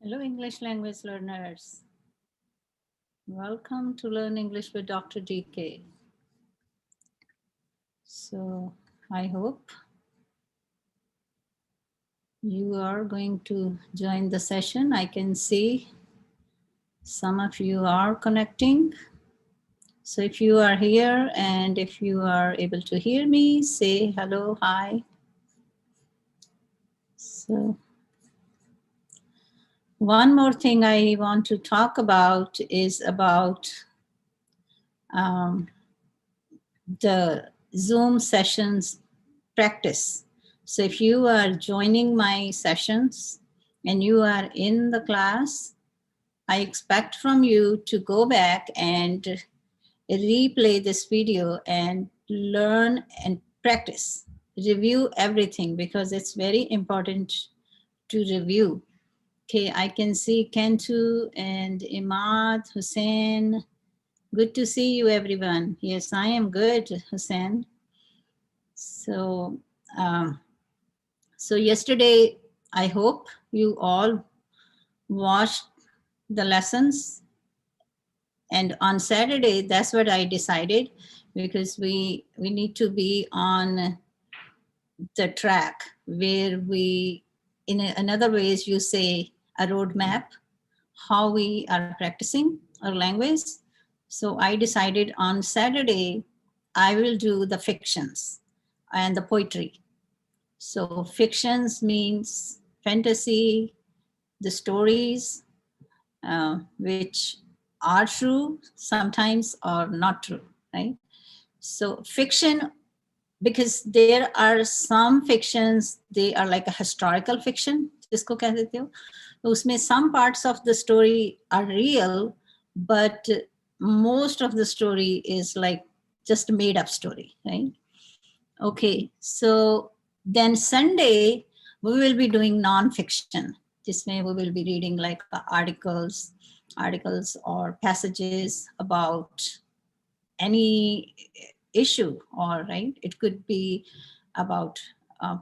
Hello, English language learners. Welcome to Learn English with Dr. DK. So I hope you are going to join the session. I can see some of you are connecting. So if you are here and if you are able to hear me, say hello, hi. So one more thing I want to talk about is about the Zoom sessions practice. So if you are joining my sessions and you are in the class, I expect from you to go back and replay this video and learn and practice. Review everything because it's very important to review. Okay, I can see Kentu and Imad, Hussein. Good to see you, everyone. Yes, I am good, Hussein. So, so yesterday, I hope you all watched the lessons. And on Saturday, that's what I decided because we need to be on the track where we, in another ways, you say a roadmap, how we are practicing our language. So I decided on Saturday, I will do the fictions and the poetry. So fictions means fantasy, the stories which are true sometimes or not true, right? So fiction, because there are some fictions, they are like a historical fiction, जिसको कह देते हो, उसमें some parts of the story are real, but most of the story is like just a made up story, right? Okay, so then Sunday we will be doing non-fiction. Jisme we will be reading like articles or passages about any issue, or right? It could be about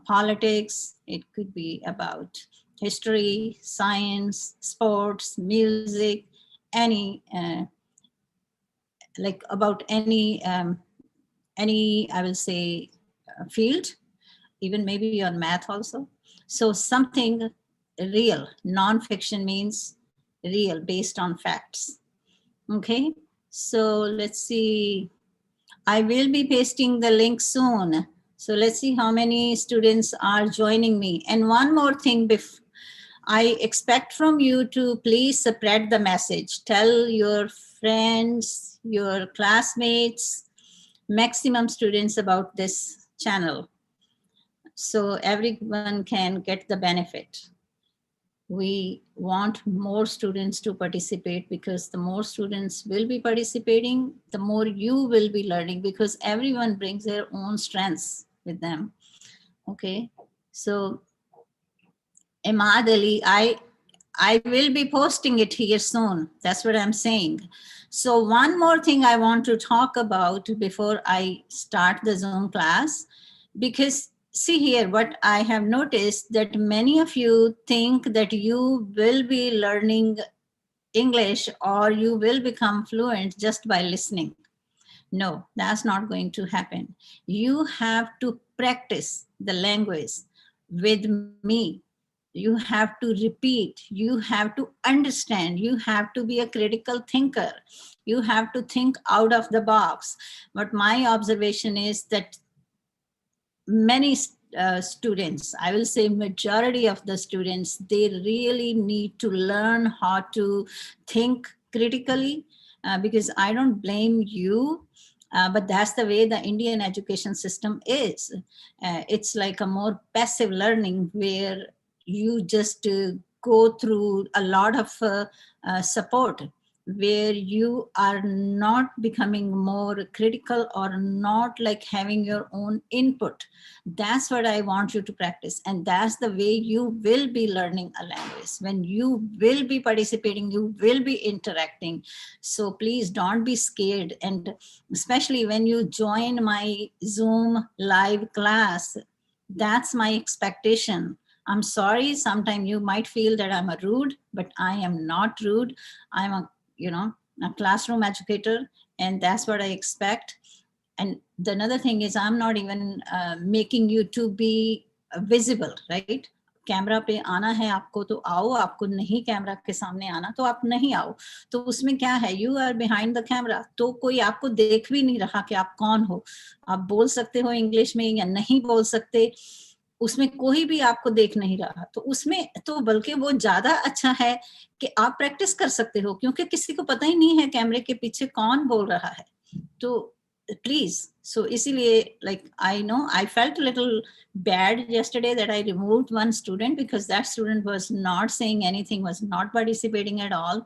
politics. It could be about history, science, sports, music, any like about any I will say field, even maybe on math also. So something real. Non-fiction means real, based on facts. Okay, so let's see. I will be pasting the link soon. So let's see how many students are joining me. And one more thing, I expect from you to please spread the message. Tell your friends, your classmates, maximum students about this channel, so everyone can get the benefit. We want more students to participate because the more students will be participating, the more you will be learning, because everyone brings their own strengths with them. Okay, so Imad Ali, I will be posting it here soon. That's what I'm saying. So one more thing I want to talk about before I start the Zoom class, because see here, what I have noticed that many of you think that you will be learning English or you will become fluent just by listening. No, that's not going to happen. You have to practice the language with me. You have to repeat. You have to understand. You have to be a critical thinker. You have to think out of the box. But my observation is that many students, I will say majority of the students, they really need to learn how to think critically, because I don't blame you, but that's the way the Indian education system is. It's like a more passive learning where you just go through a lot of support, where you are not becoming more critical or not like having your own input. That's what I want you to practice, and that's the way you will be learning a language. When you will be participating, you will be interacting. So please don't be scared, and especially when you join my Zoom live class, that's my expectation. I'm sorry, sometimes you might feel that I'm a rude, but I am not rude. I'm a, a classroom educator, and that's what I expect. And the another thing is, I'm not even making you to be visible, right? Camera पे आना है आपको तो आओ, आपको नहीं camera के सामने आना तो आप नहीं आओ. तो उसमें क्या है, you are behind the camera, तो कोई आपको देख भी नहीं रहा कि आप कौन हो. आप बोल सकते हो इंग्लिश में या नहीं बोल सकते, उसमें कोई भी आपको देख नहीं रहा. तो उसमें तो बल्कि वो ज्यादा अच्छा है कि आप प्रैक्टिस कर सकते हो, क्योंकि किसी को पता ही नहीं है कैमरे के पीछे कौन बोल रहा है. तो please, so इसीलिए, like, I know I felt a little bad yesterday that I removed one student because that student was not saying anything, was not participating at all.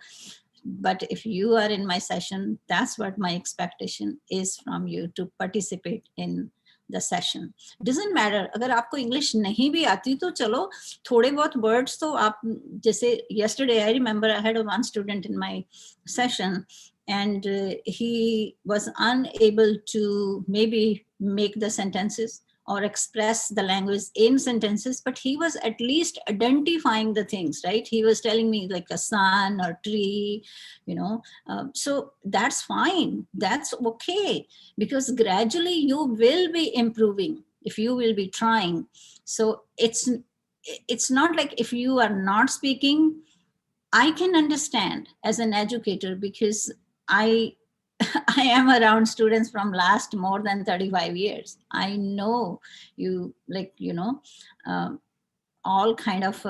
But if you are in my session, that's what my expectation is from you, to participate in the session. Doesn't matter अगर आपको English नहीं भी आती तो चलो थोड़े बहुत words तो आप, जैसे yesterday I remember I had one student in my session, and he was unable to maybe make the sentences or express the language in sentences, but he was at least identifying the things, right? He was telling me like a sun or tree, so that's fine, that's okay, because gradually you will be improving if you will be trying. So it's not like if you are not speaking, I can understand as an educator, because I I am around students from last more than 35 years. I know you, like, all kind of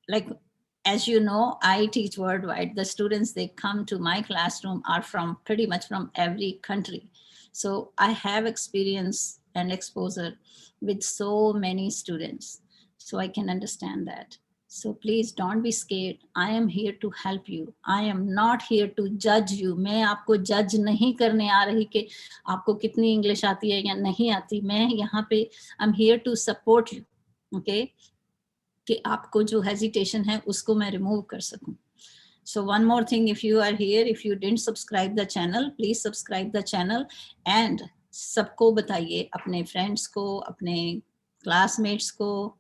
like, as you know, I teach worldwide. The students, they come to my classroom are from pretty much from every country. So I have experience and exposure with so many students. So I can understand that. So please don't be scared. I am here to help you. I am not here to judge you. मैं आपको judge नहीं करने आ रही कि आपको कितनी English आती है या नहीं आती. मैं यहाँ पे I'm here to support you. Okay? कि आपको जो hesitation है उसको मैं remove कर सकूं. So one more thing, if you are here, if you didn't subscribe the channel, please subscribe the channel and सबको बताइए, अपने friends को, अपने classmates को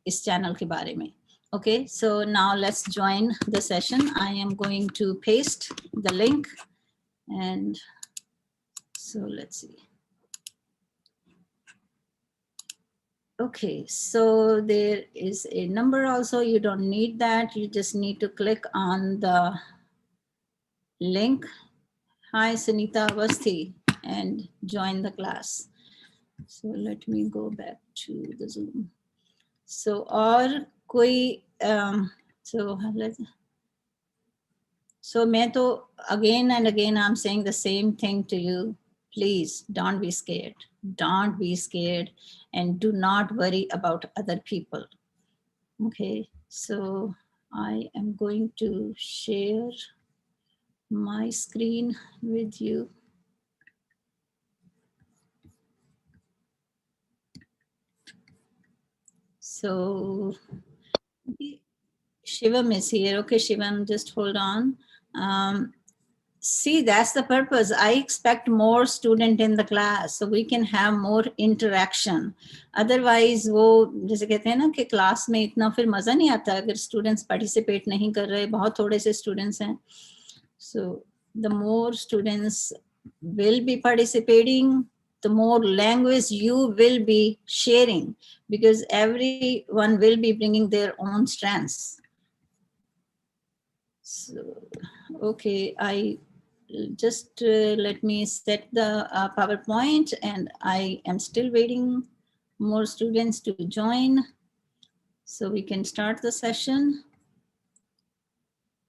इस channel के बारे में. Okay, so now let's join the session. I am going to paste the link, and so let's see. Okay, so there is a number also. You don't need that. You just need to click on the link. Hi, Sunita Avasthi, and join the class. So let me go back to the Zoom. So, और कोई so मैं तो again and again I'm saying the same thing to you. Please don't be scared. Don't be scared, and do not worry about other people. Okay, so I am going to share my screen with you. So Shivam is here. Okay, Shivam, just hold on. See, that's the purpose. I expect more student in the class so we can have more interaction. Otherwise, वो जैसे कहते हैं ना कि class में इतना फिर मजा नहीं आता अगर students participate नहीं कर रहे, बहुत थोड़े से students हैं. So the more students will be participating, the more language you will be sharing, because everyone will be bringing their own strengths. So, okay, I just let me set the PowerPoint, and I am still waiting more students to join so we can start the session.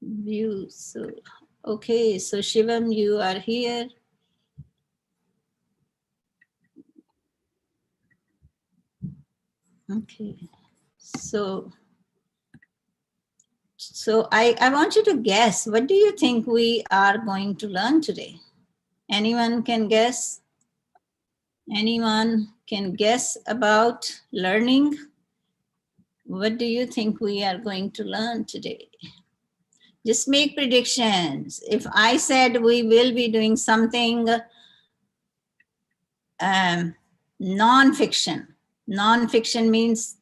View. So, okay, so Shivam, you are here. Okay, so I want you to guess, what do you think we are going to learn today? Anyone can guess? Anyone can guess about learning? What do you think we are going to learn today? Just make predictions. If I said we will be doing something non-fiction means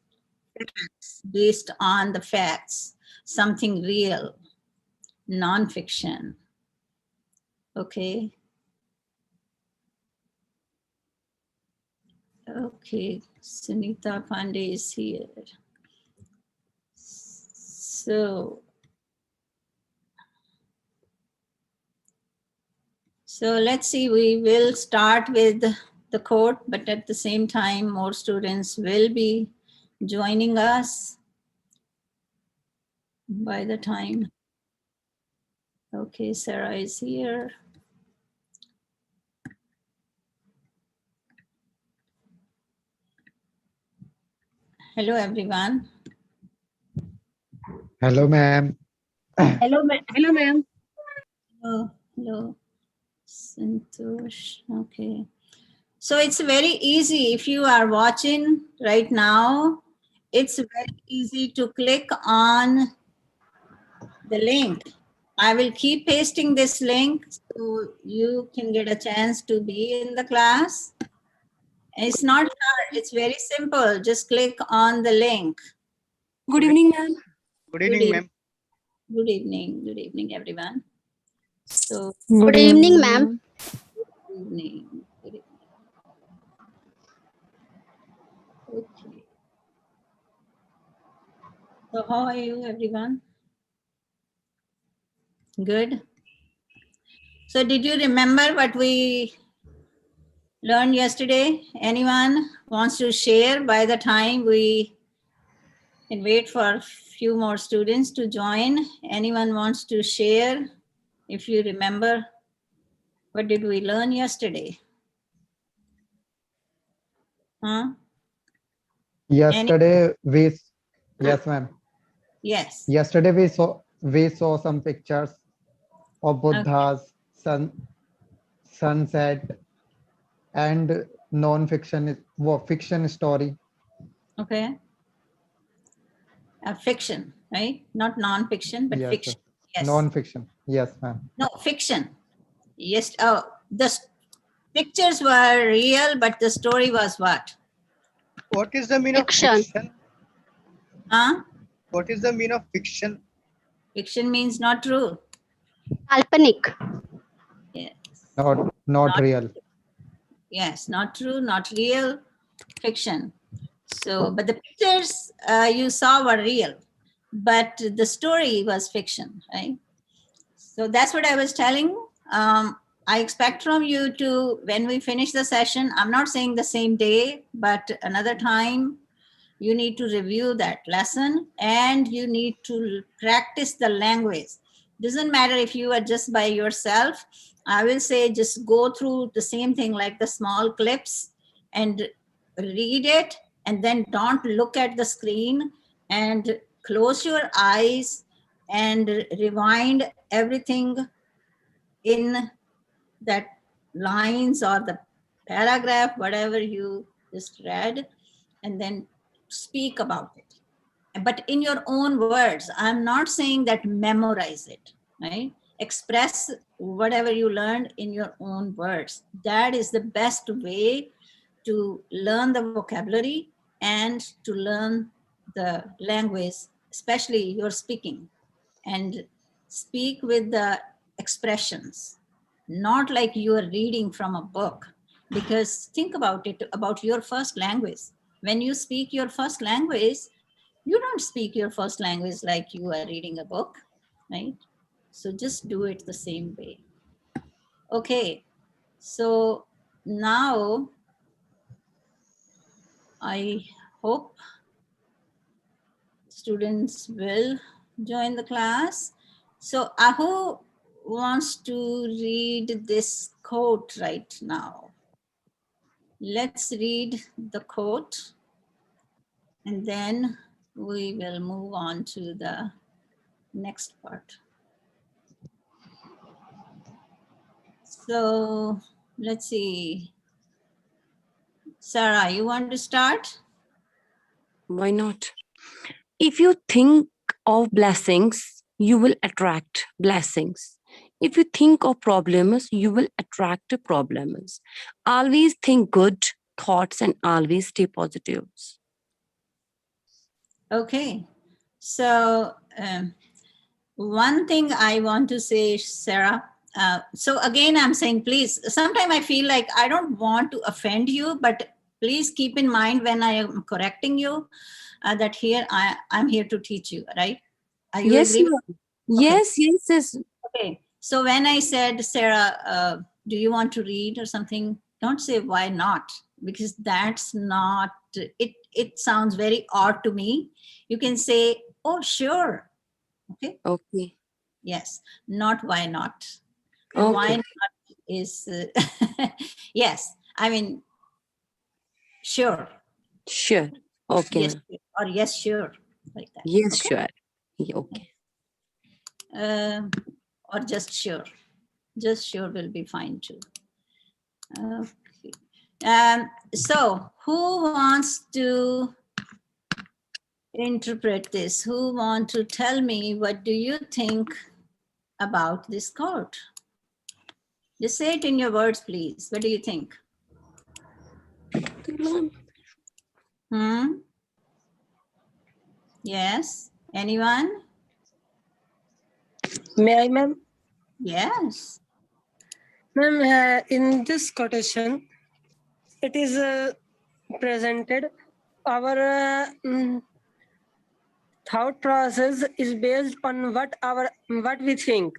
facts, based on the facts, something real, non-fiction. Okay. Okay, Sunita Pandey is here. So let's see, we will start with the quote, but at the same time, more students will be joining us by the time. Okay, Sarah is here. Hello, everyone. Hello, ma'am. Hello, hello, ma'am. Hello, hello. Santosh. Okay. So it's very easy if you are watching right now. It's very easy to click on the link. I will keep pasting this link so you can get a chance to be in the class. It's not hard. It's very simple. Just click on the link. Good evening, ma'am. Good evening, ma'am. Good evening. Good evening, everyone. So, Good evening, ma'am. good evening. Good evening. Okay. So how are you, everyone? Good. So did you remember what we learned yesterday? Anyone wants to share? By the time we can wait for a few more students to join. Anyone wants to share? If you remember, what did we learn yesterday? Huh? Yesterday yes, ma'am. Yes. Yesterday we saw some pictures of Buddha's sunset and non-fiction fiction story. Okay. Fiction, right? Not non-fiction, but Yes, fiction. Yes. non-fiction. Yes, ma'am. No, fiction. Yes. Oh, the pictures were real, but the story was what? What is the meaning Fiction. of fiction? Huh? What is the meaning of fiction? Fiction means not true. Kalpanik. Yes. Not real. Yes, not true, not real, fiction. So, but the pictures you saw were real, but the story was fiction, right? So that's what I was telling. I expect from you to, when we finish the session, I'm not saying the same day, but another time, you need to review that lesson and you need to practice the language. Doesn't matter if you are just by yourself. I will say just go through the same thing like the small clips and read it, and then don't look at the screen, and close your eyes and rewind everything in that lines or the paragraph, whatever you just read, and then speak about it, but in your own words. I'm not saying that memorize it, right? Express whatever you learned in your own words. That is the best way to learn the vocabulary and to learn the language, especially your speaking. And speak with the expressions, not like you are reading from a book. Because think about it, about your first language. When you speak your first language, you don't speak your first language like you are reading a book, right? So just do it the same way. Okay, so now I hope students will join the class. So Aho wants to read this quote right now. Let's read the quote and then we will move on to the next part. So let's see. Sarah, you want to start? Why not? If you think of blessings, you will attract blessings. If you think of problems, you will attract problems. Always think good thoughts and always stay positive. Okay. So one thing I want to say, Sarah. So again, I'm saying, please, sometimes I feel like I don't want to offend you, but please keep in mind when I am correcting you that here I'm here to teach you, right? Are you Yes, agree? ma'am. Yes, yes, yes. Okay. So when I said, Sarah, do you want to read or something? Don't say why not, because that's not it. It sounds very odd to me. You can say, oh, sure. Okay. Okay. Yes. Not why not. Okay. Why not is yes. I mean, sure. Sure. Okay, Yes. ma'am. Or yes, sure. Like that. Yes, Okay. sure. Yeah, okay. Or just sure. Just sure will be fine too. Okay. So who wants to interpret this? Who want to tell me what do you think about this quote? Just say it in your words, please. What do you think? Hmm? Yes? Anyone? May I, ma'am? Yes. Ma'am, in this quotation, it is presented our thought process is based on what we think.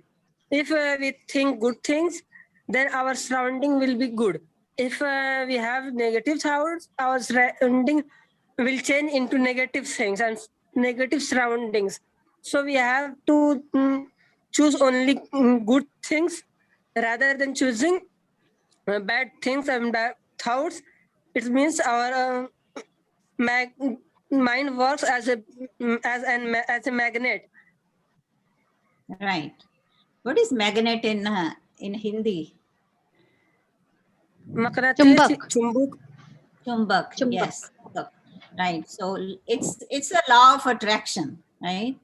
If we think good things, then our surrounding will be good. If we have negative thoughts, our surrounding will change into negative things and negative surroundings. So we have to choose only good things rather than choosing bad things and bad thoughts. It means our mind works as a magnet. Right. What is magnet in Hindi? मकराती चुंबक. Chumbak. Chumbak. Yes. Chumbak. Right. So it's a law of attraction, right?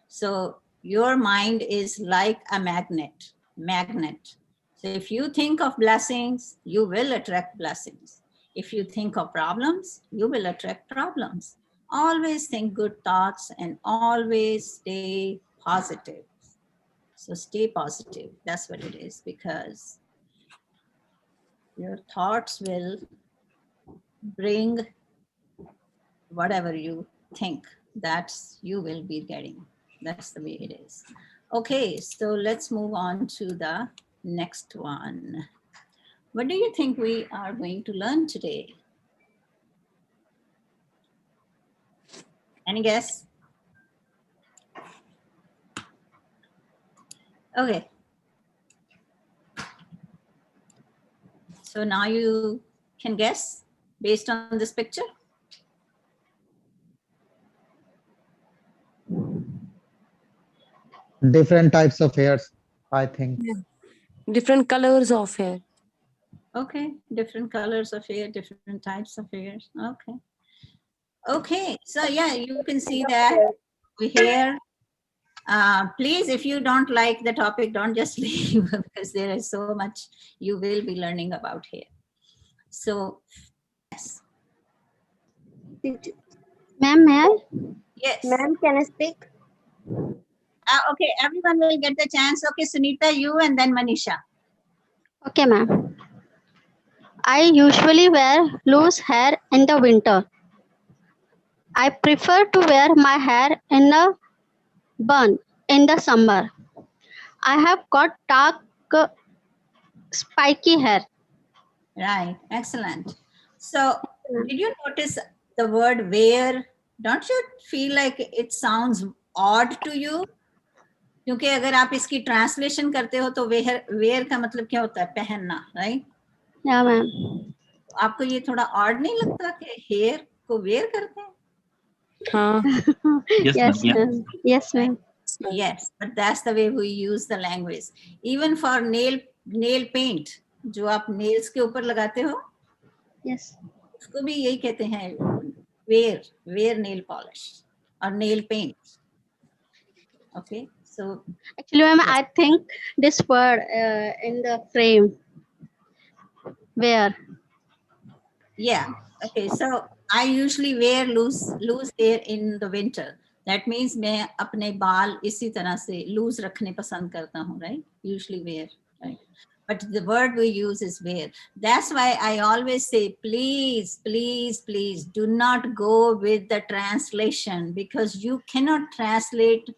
So your mind is like a magnet. Magnet. So if you think of blessings, you will attract blessings. If you think of problems, you will attract problems. Always think good thoughts and always stay positive. So stay positive. That's what it is, because your thoughts will bring whatever you think, that's you will be getting. That's the way it is. Okay, so let's move on to the next one. What do you think we are going to learn today? Any guess? Okay. So now you can guess based on this picture? Different types of hairs, I think. Different colors of hair. Okay, different colors of hair, different types of hairs. Okay. Okay, so yeah, you can see that we here. Please, if you don't like the topic, don't just leave, because there is so much you will be learning about here. So, yes. Ma'am, may I? Yes. Ma'am, can I speak? Okay, everyone will get the chance. Okay, Sunita, you and then Manisha. Okay, ma'am. I usually wear loose hair in the winter. I prefer to wear my hair in a bun in the summer. I have got dark, spiky hair. Right, excellent. So, did you notice the word wear? Don't you feel like it sounds odd to you? क्योंकि अगर आप इसकी translation करते हो तो where का मतलब क्या होता है? पहनना, राइट? Yeah, ma'am. आपको ये थोड़ा ऑड नहीं लगता कि हेयर को वेयर करते हैं? हाँ. Yes, ma'am. Yes, ma'am. Yes, but that's the way we use the language. Even for nail paint, जो आप nails के ऊपर लगाते हो, Yes. उसको भी यही कहते हैं, wear nail polish or nail paint. Okay, so Actually, ma'am, I think this word in the frame. Where? yeah, Okay, so I usually wear loose hair in the winter. That means मैं अपने बाल इसी तरह से loose रखने पसंद करता हूँ, right? Usually wear, right? But the word we use is wear. That's why I always say, please, please, please do not go with the translation, because you cannot translate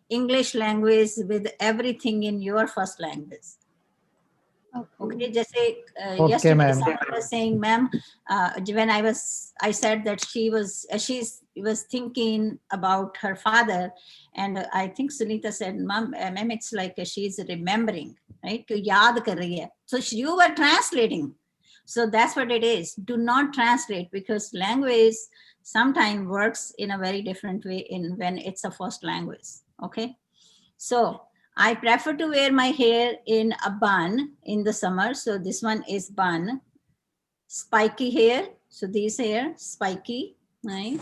English language with everything in your first language. Okay, जैसे Okay, yesterday ma'am. someone was saying, ma'am, when I said that she was thinking about her father, and I think Sunita said, ma'am, it's like she's remembering, right? कि याद कर रही है. So you were translating. So that's what it is. Do not translate, because language sometimes works in a very different way when it's a first language. Okay, so I prefer to wear my hair in a bun in the summer. So this one is bun. Spiky hair. So these hair, spiky, right?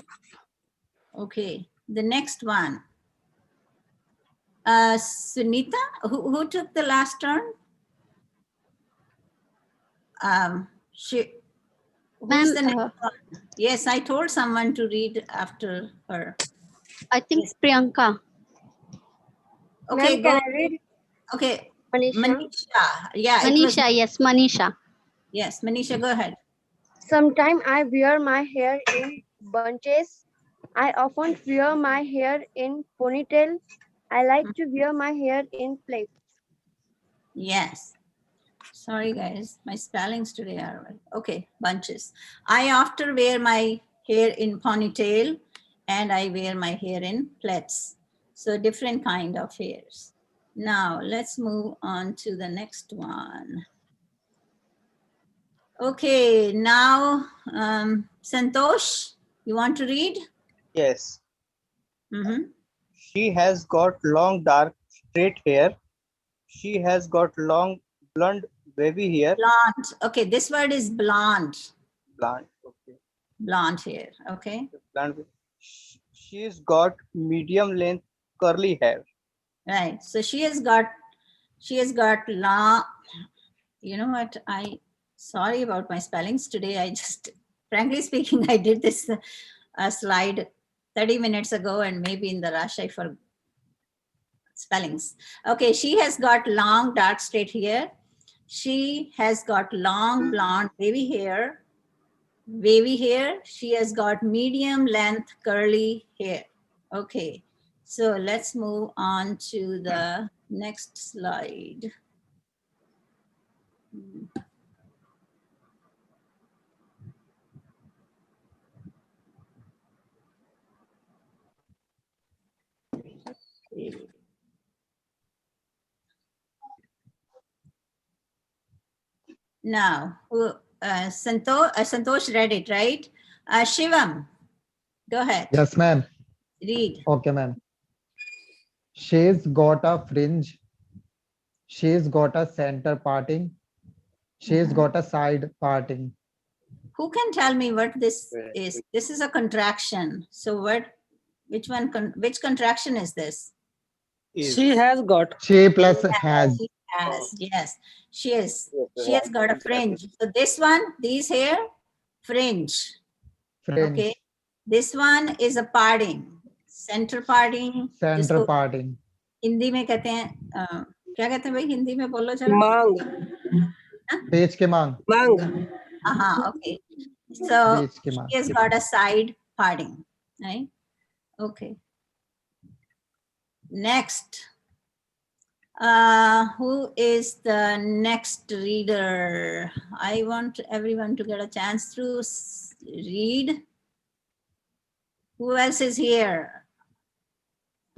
Okay, the next one. Sunita, who took the last turn? Who's the next Ma'am, one? Yes, I told someone to read after her. I think Priyanka. Okay, Ma'am, go. can I read? Okay, Manisha. Manisha. Yeah, it was. Manisha, yes, Manisha. Yes, Manisha, go ahead. Sometimes I wear my hair in bunches. I often wear my hair in ponytail. I like to wear my hair in plaits. Yes. Sorry, guys. My spellings today are okay. Bunches. I often wear my hair in ponytail, and I wear my hair in plaits. So different kind of hairs. Now let's move on to the next one. Okay, now Santosh, you want to read? Yes. Mm-hmm. She has got long dark straight hair. She has got long blonde wavy hair. Blonde. Okay, this word is blonde. Blonde. Okay. Blonde hair. Okay. Blonde. She's got medium length curly hair. Right. So she has got long. You know what? Sorry about my spellings today. I just, frankly speaking, I did this slide 30 minutes ago, and maybe in the rush I forgot spellings. Okay, she has got long dark straight hair. She has got long blonde wavy hair. She has got medium length curly hair. Okay, so let's move on to the next slide. Now, Santosh read it, right? Shivam, go ahead. Yes, ma'am. Read. Okay, ma'am. She's got a fringe. She's got a center parting. She's got a side parting. Who can tell me what this is? This is a contraction. So which contraction is this? She has got. She plus has. She has, yes. She has got a fringe. So this one, these here, fringe. Fringe. Okay. This one is a parting. Center parting. Center जिसको parting. Hindi में कहते हैं क्या कहते हैं भाई हिंदी में बोलो जरा Mang. Beach के मांग. Mang. okay. So Beach के मांग. she has got a side parting, right? Okay. Next. Who is the next reader? I want everyone to get a chance to read. Who else is here?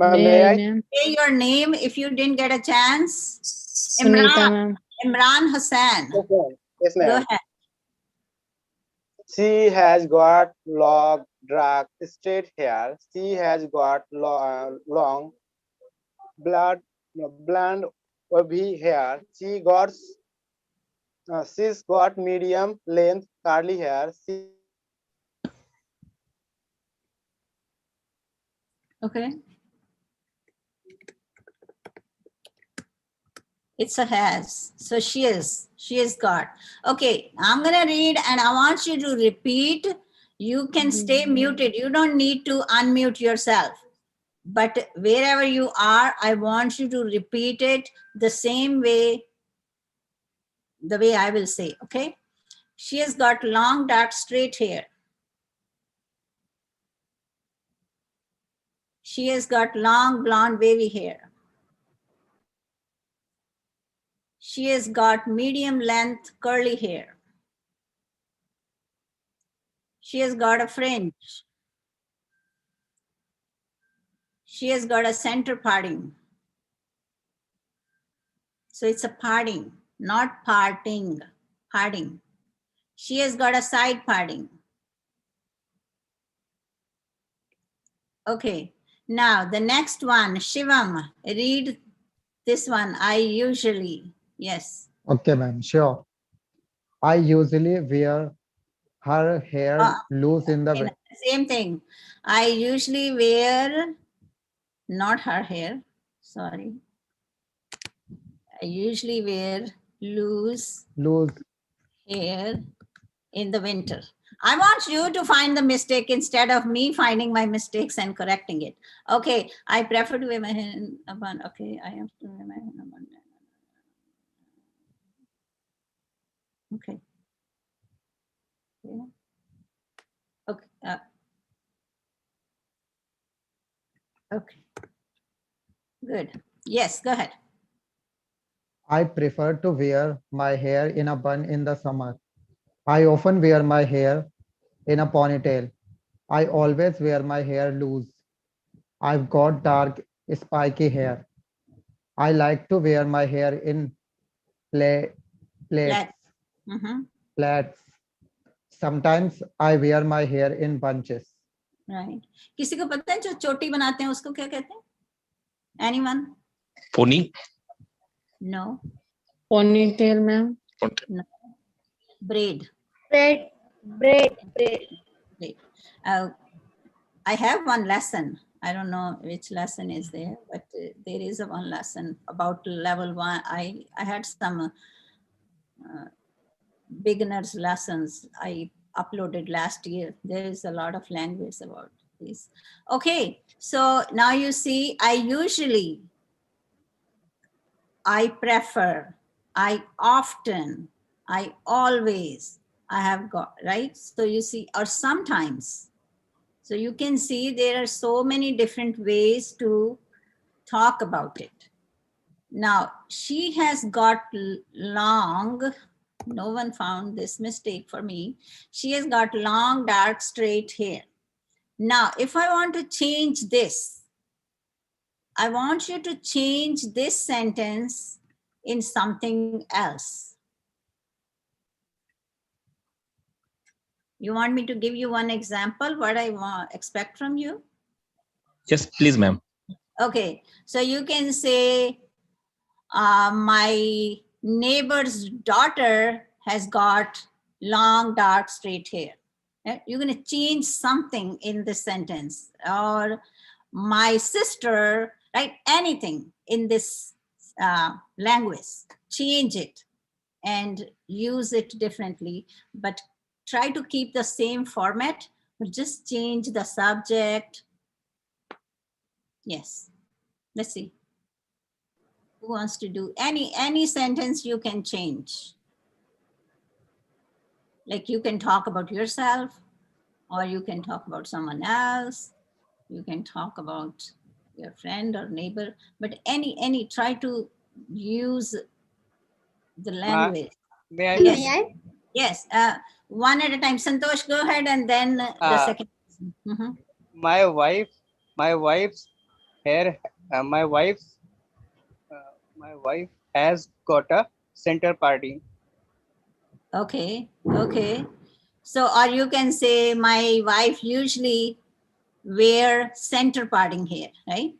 Say your name if you didn't get a chance. Imran Hassan. Yes, Go ma'am. ahead. She has got long, dark, straight hair. She has got long, blonde, wavy hair. She's got medium length curly hair. Okay. It's a has. So she is got. Okay, I'm gonna read and I want you to repeat. You can stay muted. You don't need to unmute yourself. But wherever you are, I want you to repeat it the same way, the way I will say, okay? She has got long, dark, straight hair. She has got long, blonde, wavy hair. She has got medium length, curly hair. She has got a fringe. She has got a center parting. So it's a parting, not parting, parting. She has got a side parting. Okay, now the next one, Shivam, read this one. I usually, yes. Okay, ma'am. Sure. I usually wear her hair loose in the Okay, same thing. I usually wear, not her hair, sorry. I usually wear loose hair in the winter. I want you to find the mistake instead of me finding my mistakes and correcting it. Okay, I prefer to wear my hair in a bun. Okay, I have to wear my hair in a bun. Okay. Yeah. Okay. Okay. Good. Yes, go ahead. I prefer to wear my hair in a bun in the summer. I often wear my hair in a ponytail. I always wear my hair loose. I've got dark, spiky hair. I like to wear my hair in plaits. Let. Mm-hmm. Plaits. Sometimes I wear my hair in bunches. Right. किसी को पता है जो चोटी बनाते हैं उसको क्या कहते हैं? Anyone? Pony. No. Ponytail, ma'am. No. Braid. Braid. I have one lesson. I don't know which lesson is there, but there is a one lesson about level 1. I had some beginners lessons I uploaded last year. There is a lot of language about this. Okay, so now you see, I usually, I prefer, I often, I always, I have got, right? So you see, or sometimes. So you can see there are so many different ways to talk about it. Now, she has got long, no one found this mistake for me. She has got long, dark, straight hair. Now, if I want to change this, I want you to change this sentence in something else. You want me to give you one example, what I expect from you? Yes, please, ma'am. Okay, so you can say, my neighbor's daughter has got long, dark, straight hair. You're going to change something in this sentence. Or my sister, right? Anything in this language, change it and use it differently. But try to keep the same format, but just change the subject. Yes, let's see. Who wants to do any sentence you can change? Like you can talk about yourself, or you can talk about someone else. You can talk about your friend or neighbor, but any try to use the language. May I? Yes. Yes. One at a time. Santosh, go ahead, and then the second. Mm-hmm. My wife's hair. My wife has got a center parting. Okay. Okay. So, or you can say, my wife usually wear center parting hair, right?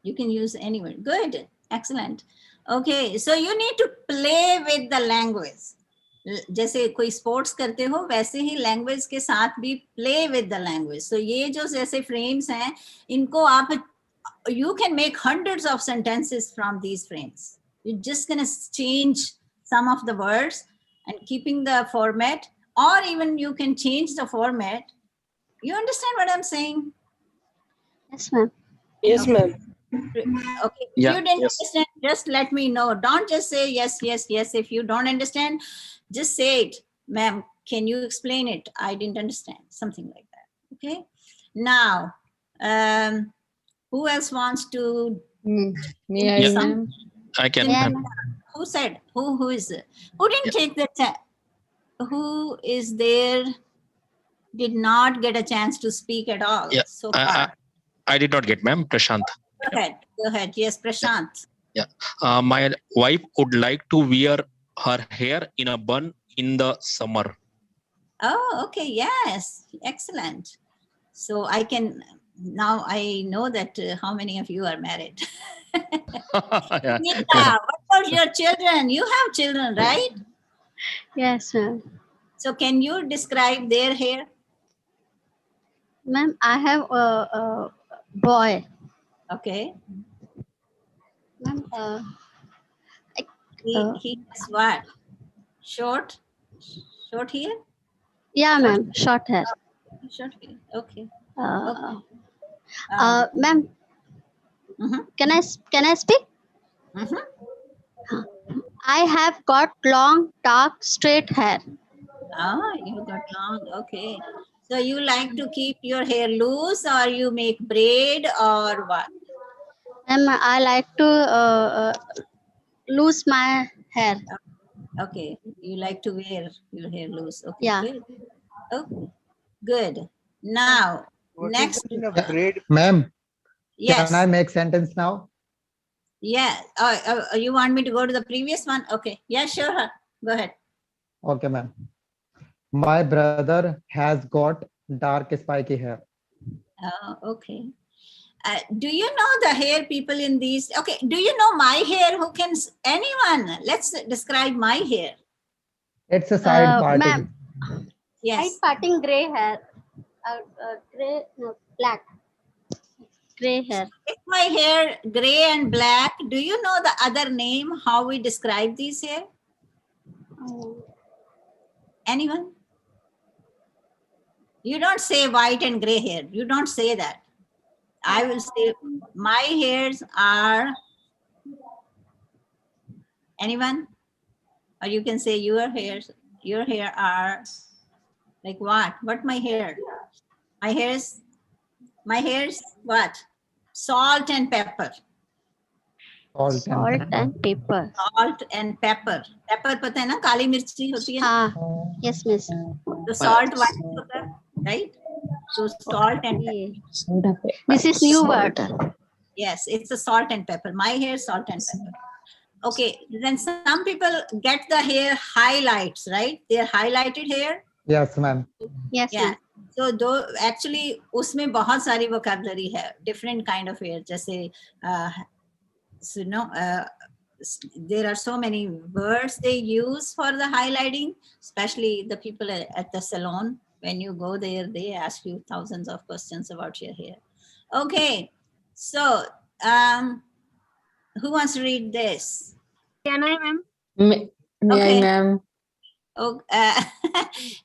You can use any word. Good. Excellent. Okay. So you need to play with the language. जैसे कोई sports करते हो वैसे ही language के साथ भी play with the language. सो ये जो जैसे फ्रेम्स हैं इनको आप you can make hundreds of sentences from these frames. You're just going to change some of the words and keeping the format, or even you can change the format. You understand what I'm saying? Yes, ma'am. Yes, ma'am. Okay, if Yeah, you didn't yes. understand, just let me know. Don't just say yes, yes, yes. If you don't understand, just say it. Ma'am, can you explain it? I didn't understand. Something like that. Okay. Now, who else wants to? May I, Yeah. ma'am? I can, Yeah, ma'am. ma'am. Who said? Who is it? Who didn't take the who is there? Did not get a chance to speak at all Yeah, so I, far. I did not get, ma'am. Prashant. Go ahead. Go ahead. Yes, Prashant. My wife would like to wear her hair in a bun in the summer. Oh, okay. Yes. Excellent. So I can, now I know that how many of you are married. Yeah. Nita, what about your children? You have children, right? Yes, ma'am. So can you describe their hair? Ma'am, I have a boy. Okay. Ma'am, He is what? Short? Short hair? yeah, ma'am. Short hair. Short hair. Okay. Uh, Um, ma'am, mhm, can I speak? mhm. I have got long, dark, straight hair. Ah, you got long. Okay. So you like to keep your hair loose, or you make braid, or what? Ma'am, I like to lose my hair. Okay. You like to wear your hair loose. Okay, Yeah. good. Okay, good. Now, What is next. the meaning of braid? Ma'am, Yes. can I make sentence now? Yeah. You want me to go to the previous one? Okay. Yeah, sure. Go ahead. Okay, ma'am. My brother has got dark spiky hair. Oh, okay. Do you know the hair people in these? Okay. Do you know my hair? Who can? Anyone? Let's describe my hair. It's a side parting. Ma'am, Yes. side parting gray hair. Gray, no, black. Gray hair. If my hair gray and black, do you know the other name? How we describe these hair? Anyone? You don't say white and gray hair. You don't say that. I will say my hairs are. Anyone? Or you can say your hair are like what? What my hair? My hair's what? Salt and pepper. Salt and Salt pepper. and pepper. Salt and pepper. Pepper पता है ना काली मिर्ची होती है ना? हाँ, yes, miss. तो salt white होता है, right? So salt and pepper. This is new word. Yes, it's a salt and pepper. My hair, salt and pepper. Okay, then some people get the hair highlights, right? They're highlighted hair. Yes, ma'am. Yes, Yeah. ma'am. So though actually उसमें बहुत सारी vocabulary है, different kind of hair. जैसे so there are so many words they use for the highlighting, especially the people at the salon. When you go there, they ask you thousands of questions about your hair. Okay, so who wants to read this? Can I, ma'am? May Okay. I, ma'am? Oh,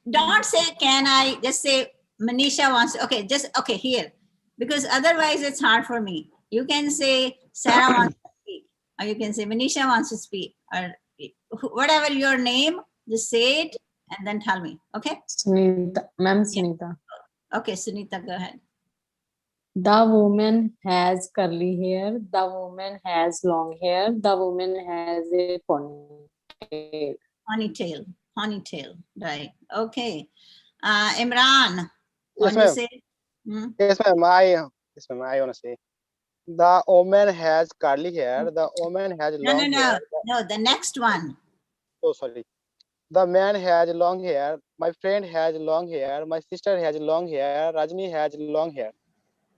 don't say can I, just say Manisha wants, okay, just, okay, here. Because otherwise it's hard for me. You can say Sarah wants to speak, or you can say Manisha wants to speak, or whatever your name, just say it and then tell me, okay? Sunita. Ma'am, Sunita. Okay, Sunita, go ahead. The woman has curly hair. The woman has long hair. The woman has a ponytail. Ponytail, right. Okay. Imran, Yes, want to ma'am. say? Hmm? Yes, ma'am. I want to say. The woman has curly hair. The woman has No, long hair. no, the next one. Oh, sorry. The man has long hair. My friend has long hair. My sister has long hair. Rajni has long hair.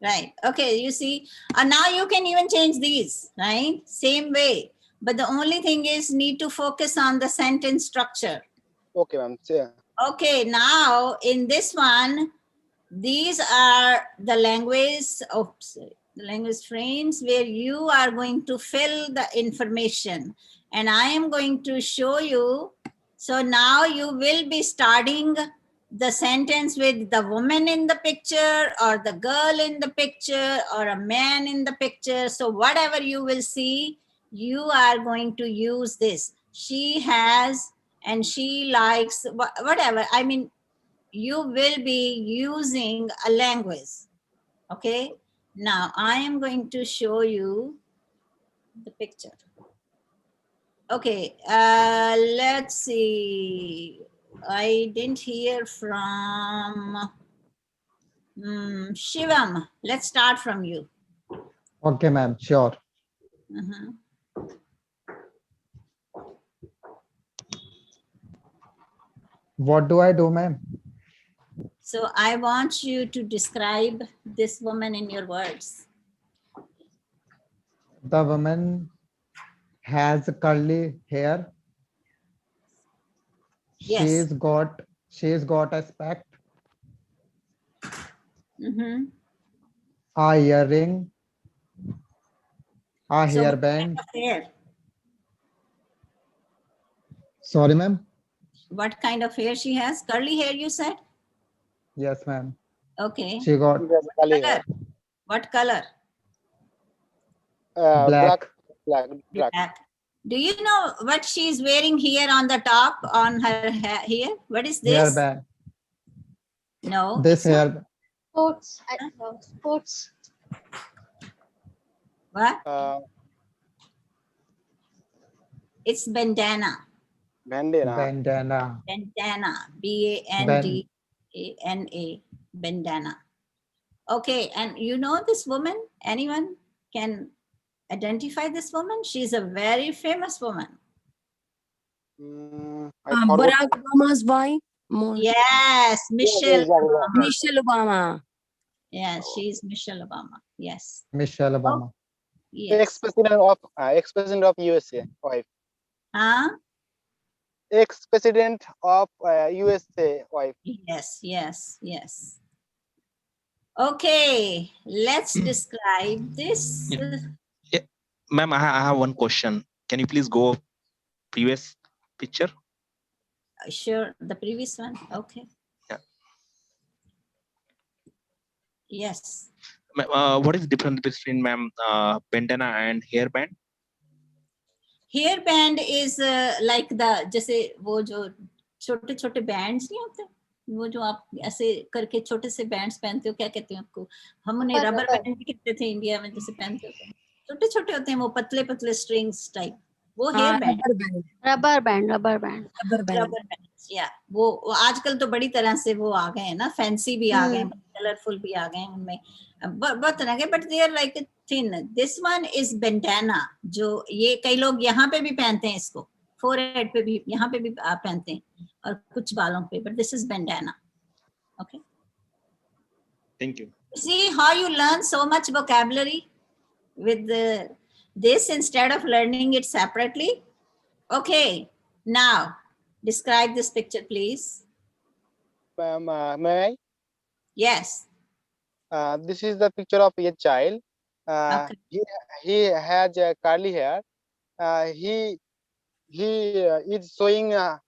Right. Okay. You see, now you can even change these, right? Same way. But the only thing is need to focus on the sentence structure. Okay, ma'am. Yeah. Okay. Now in this one, these are the language. Oops. The language frames where you are going to fill the information, and I am going to show you. So now you will be starting the sentence with the woman in the picture, or the girl in the picture, or a man in the picture. So whatever you will see, you are going to use this. She has, and she likes, whatever. I mean, you will be using a language. Okay. Now I am going to show you the picture. Okay, let's see. I didn't hear from Shivam. Let's start from you. Okay, ma'am. Sure. Mhm. What do I do, ma'am? So I want you to describe this woman in your words. The woman has curly hair. Yes. She's got a spec, Mm-hmm. a earring, a So what kind hairband. of hair? Sorry, ma'am. What kind of hair she has? Curly hair, you said? Yes, ma'am. Okay. She got She has curly hair. Color? What color? black. Black. Do you know what she's wearing here on the top on her here? What is this? Hairband. No. This it's not. hair. Sports. Sports. What? It's bandana. Bandana. Bandana. Bandana. B-A-N-D-A-N-A. Bandana. Okay. And you know this woman? Anyone can identify this woman? She's a very famous woman. I forgot. Barack Obama's wife. Yes, Michelle. Michelle Obama. Yes, she's Michelle Obama. Yes. Michelle Obama. Yes. Ex-president of USA wife. Huh? Ex-president of USA wife. Yes, yes, yes. Okay, let's describe this. Yeah. Ma'am, I have one question. Can you please go previous picture? Sure, the previous one. Okay. Yeah. Yes. What is the difference between ma'am bandana and hairband? Hairband is like the जैसे वो जो छोटे छोटे bands नहीं होते वो जो आप ऐसे करके छोटे से बैंड्स पहनते हो क्या कहते हैं आपको हम उन्हें रबर बैंड भी कहते थे इंडिया में जैसे पहनते होते हैं छोटे छोटे होते हैं वो पतले पतले स्ट्रिंग्स टाइप वो हेयर बैंड Rubber band. या वो आजकल तो बड़ी तरह से वो आ गए हैं ना फैंसी भी आ गए हैं कलरफुल भी आ गए हैं उनमें बहुत तरह के but they are like thin this one is bandana जो ये कई लोग यहाँ पे भी पहनते हैं इसको फोरहेड पे भी यहाँ पे भी पहनते हैं और कुछ बालों पे but this is bandana okay Thank you. see how you learn so much vocabulary with this instead of learning it separately. Okay, now describe this picture, please. May I? Yes. This is the picture of a child. Okay. He has curly hair. He is showing him.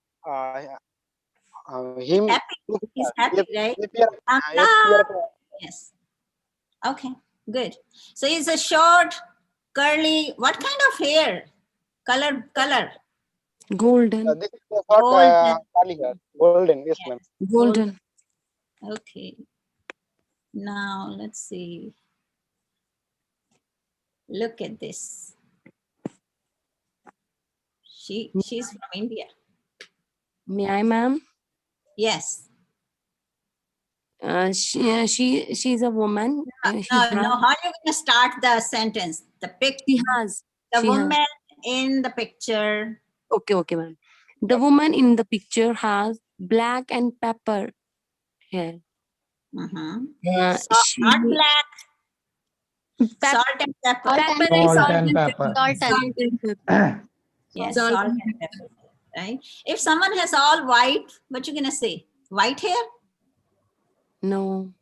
Happy. He's happy, right? Yes. Okay, good. So it's a short, curly, what kind of hair? Color. Golden. This is a short curly hair. Golden, yes, ma'am. Golden. Okay. Now let's see. Look at this. She's from India. May I, ma'am? Yes. She's a woman. No, how are you going to start the sentence? The woman in the picture. Okay, ma'am. The woman in the picture has black and pepper hair. Not black. Salt and pepper. Salt and pepper. Yes, salt and pepper. Right. If someone has all white, what you gonna say? White hair? No.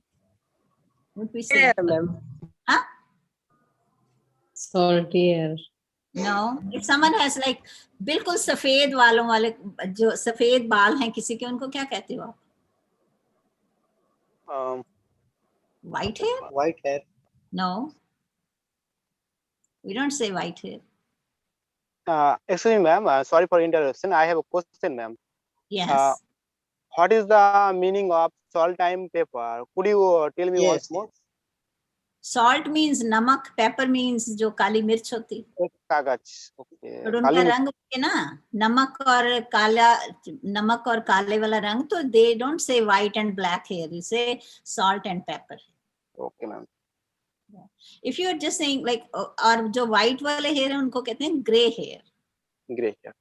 What we say? Hair, ma'am. Huh? salty hair. No, if someone has like बिल्कुल सफेद वालों वाले जो सफेद बाल हैं किसी के, उनको क्या कहते हो आप? White hair? White hair. No, we don't say white hair. Excuse me, ma'am. Sorry for interruption. I have a question, ma'am. Yes. What is the meaning of salt and pepper? Could you tell me once Yes. more? Salt means नमक, pepper means जो काली मिर्च होती, एक कागज. Okay. और उनका रंग है ना, नमक और काले वाला रंग, तो they don't say white and black hair, you say salt and pepper. Okay, ma'am. If you are just saying like, और जो white वाले hair है उनको कहते हैं gray hair. Great. Yeah.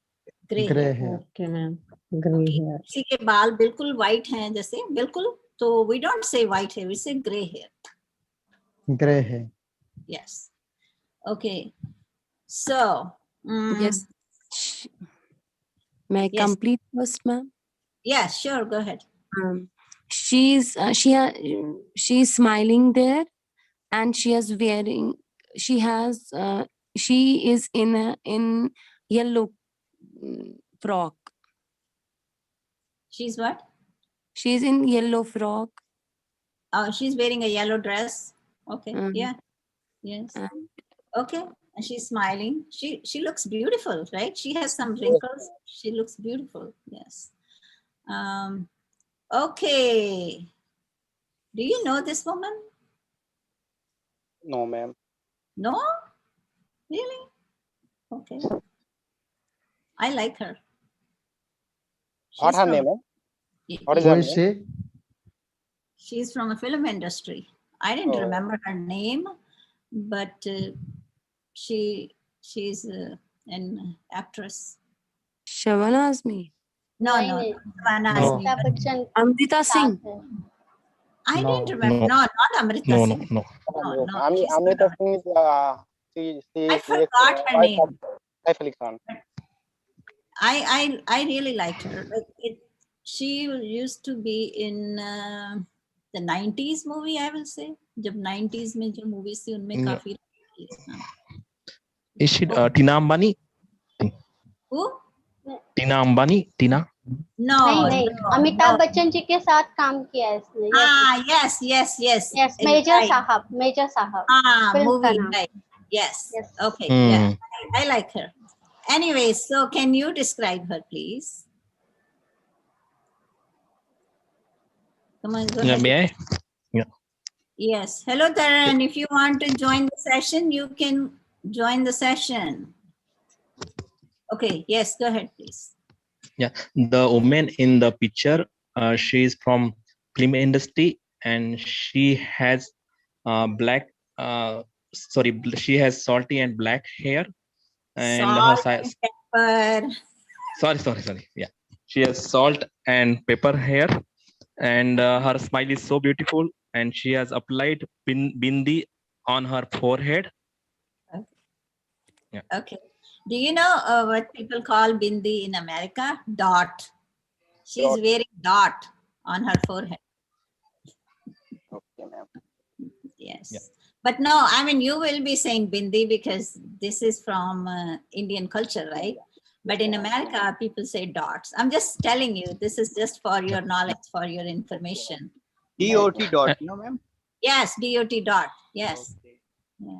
Gray Gray hair. hair. Okay, ma'am. Gray hair. किसी के बाल बिल्कुल white हैं जैसे बिल्कुल, तो we don't say white hair, we say gray hair. Gray hair. Yes. Okay. So. Yes. May I Yes. complete first, ma'am? Yeah, sure. Go ahead. She's smiling there, and she is in yellow frock. She's what? She's in yellow frock. Oh, she's wearing a yellow dress. Okay. Mhm. Yeah. Yes. Okay. And she's smiling. She looks beautiful, right? She has some wrinkles. She looks beautiful. Yes. Okay. Do you know this woman? No, ma'am. No? Really? Okay. I like her. What's She's her name, from- ma'am? What is Who her is name? she? She's from a film industry. I didn't Oh. remember her name, but she's an actress. Shabana Azmi. No, नहीं, no, नहीं। Savannah No. Azmi, Amitabh but Bachchan Amrita Singh. साथ है। I No. didn't remember. No. No, not Amrita No, Singh. no. No, Ami she's Amrita not. Singh is she I is forgot her wife name. of Saif Ali Khan. I really liked her. Like she used to be in the 90s movie, I will say. जब 90s में जो movies थी उनमें Yeah. काफी हाँ. Is she Tina Ambani? Who? Tina Ambani? Tina? No, नहीं नहीं no, Amitabh no. Bachchan ji के साथ काम किया है इसने. Ah, yes. Yes, major Right. Sahab, major sahab. Ah, Film का movie, नाम. right. Yes. Yes. Okay, Hmm. yeah. I like her. Anyway, so can you describe her, please? Come on, go Yeah, ahead. may I? Yes. Hello, Taran. If you want to join the session, you can join the session. Okay. Yes, go ahead, please. Yeah, the woman in the picture, she is from film industry, and she has she has salty and black hair, and Salt and pepper. sorry. Yeah, she has salt and pepper hair, and her smile is so beautiful, and she has applied bindi on her forehead. Okay. Do you know what people call bindi in America? Dot. She's Dot. wearing dot on her forehead. Okay, ma'am. Yes. Yeah. But no, I mean, you will be saying bindi because this is from Indian culture, right? But in America, people say dots. I'm just telling you, this is just for your knowledge, for your information. DOT dot, no, ma'am? Yes, DOT dot. Yes. Yeah.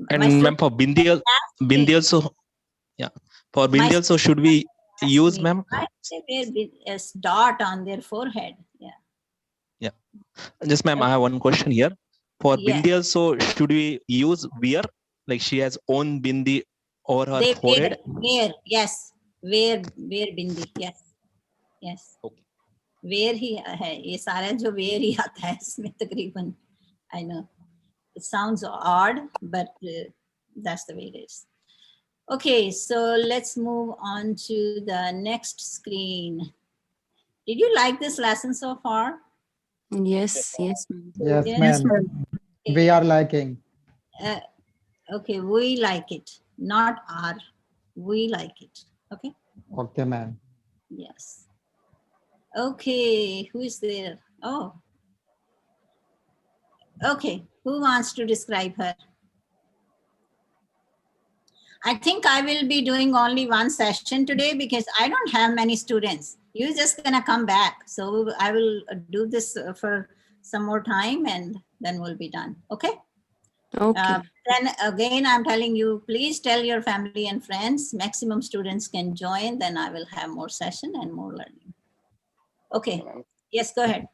And My ma'am, for bindi also, yeah, for My bindi also should we asked use, me, ma'am? why they wear a dot on their forehead? Yeah. Just ma'am, I have one question here. For Yeah. bindi also, should we wear, like she has own bindi over her They forehead? wear, yes. Wear bindi, yes. Okay. Wear ही है, ये सारा जो wear ही आता है इसमें तकरीबन. I know. It sounds odd, but that's the way it is. Okay, so let's move on to the next screen. Did you like this lesson so far? Yes, ma'am. Yes, Yes, ma'am. We are liking. Okay, we like it, not are. We like it. Okay. Okay, ma'am. Yes. Okay, who is there? Oh. Okay, who wants to describe her? I think I will be doing only one session today because I don't have many students. You're just gonna come back. So I will do this for some more time and then we'll be done. Okay? Okay. Then again, I'm telling you, please tell your family and friends, maximum students can join, then I will have more session and more learning. Okay, yes, go ahead.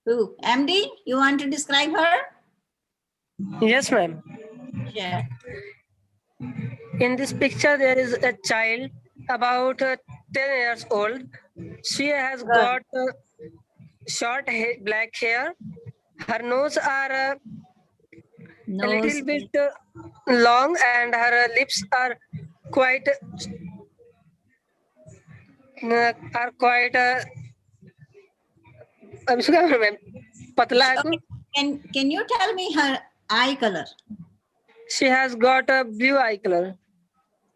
Who, MD, you want to describe her? Yes, ma'am. Yeah. In this picture, there is a child about 10 years old. She has got short black hair. Her nose are a little bit long and her lips are quite patla hai to. Can you tell me her eye color? She has got a blue eye color.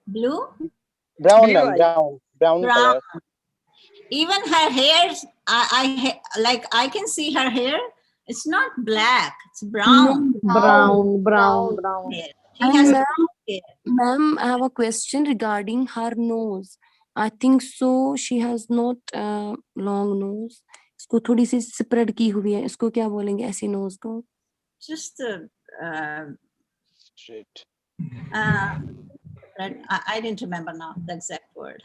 Blue? Brown, Blue ma'am. eye. Brown color. Even her hairs, I can see her hair. It's not black, it's brown. Brown. She has Ma'am, hair. ma'am, I have a question regarding her nose. I think so. She has not long nose. इसको थोड़ी सी spread की हुई है. इसको क्या बोलेंगे ऐसी nose को? Just Straight. I didn't remember now the exact word.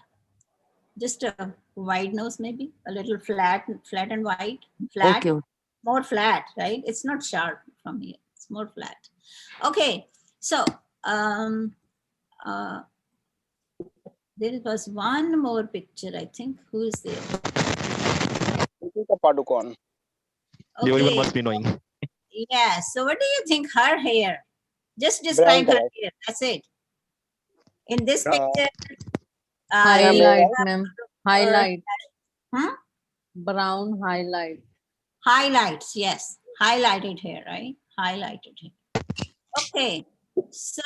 Just a wide nose, maybe a little flat and wide. Flat, Okay. more flat, right? It's not sharp from here. It's more flat. Okay, so there was one more picture, I think. Who is there? Padukone. Everyone Okay. must be knowing. Yeah. So what do you think her hair? Just describe her color. hair. That's it. In this picture. Highlight, ma'am. Highlight. Brown highlight. Highlights, yes. Highlighted hair, right? Highlighted hair. Okay. So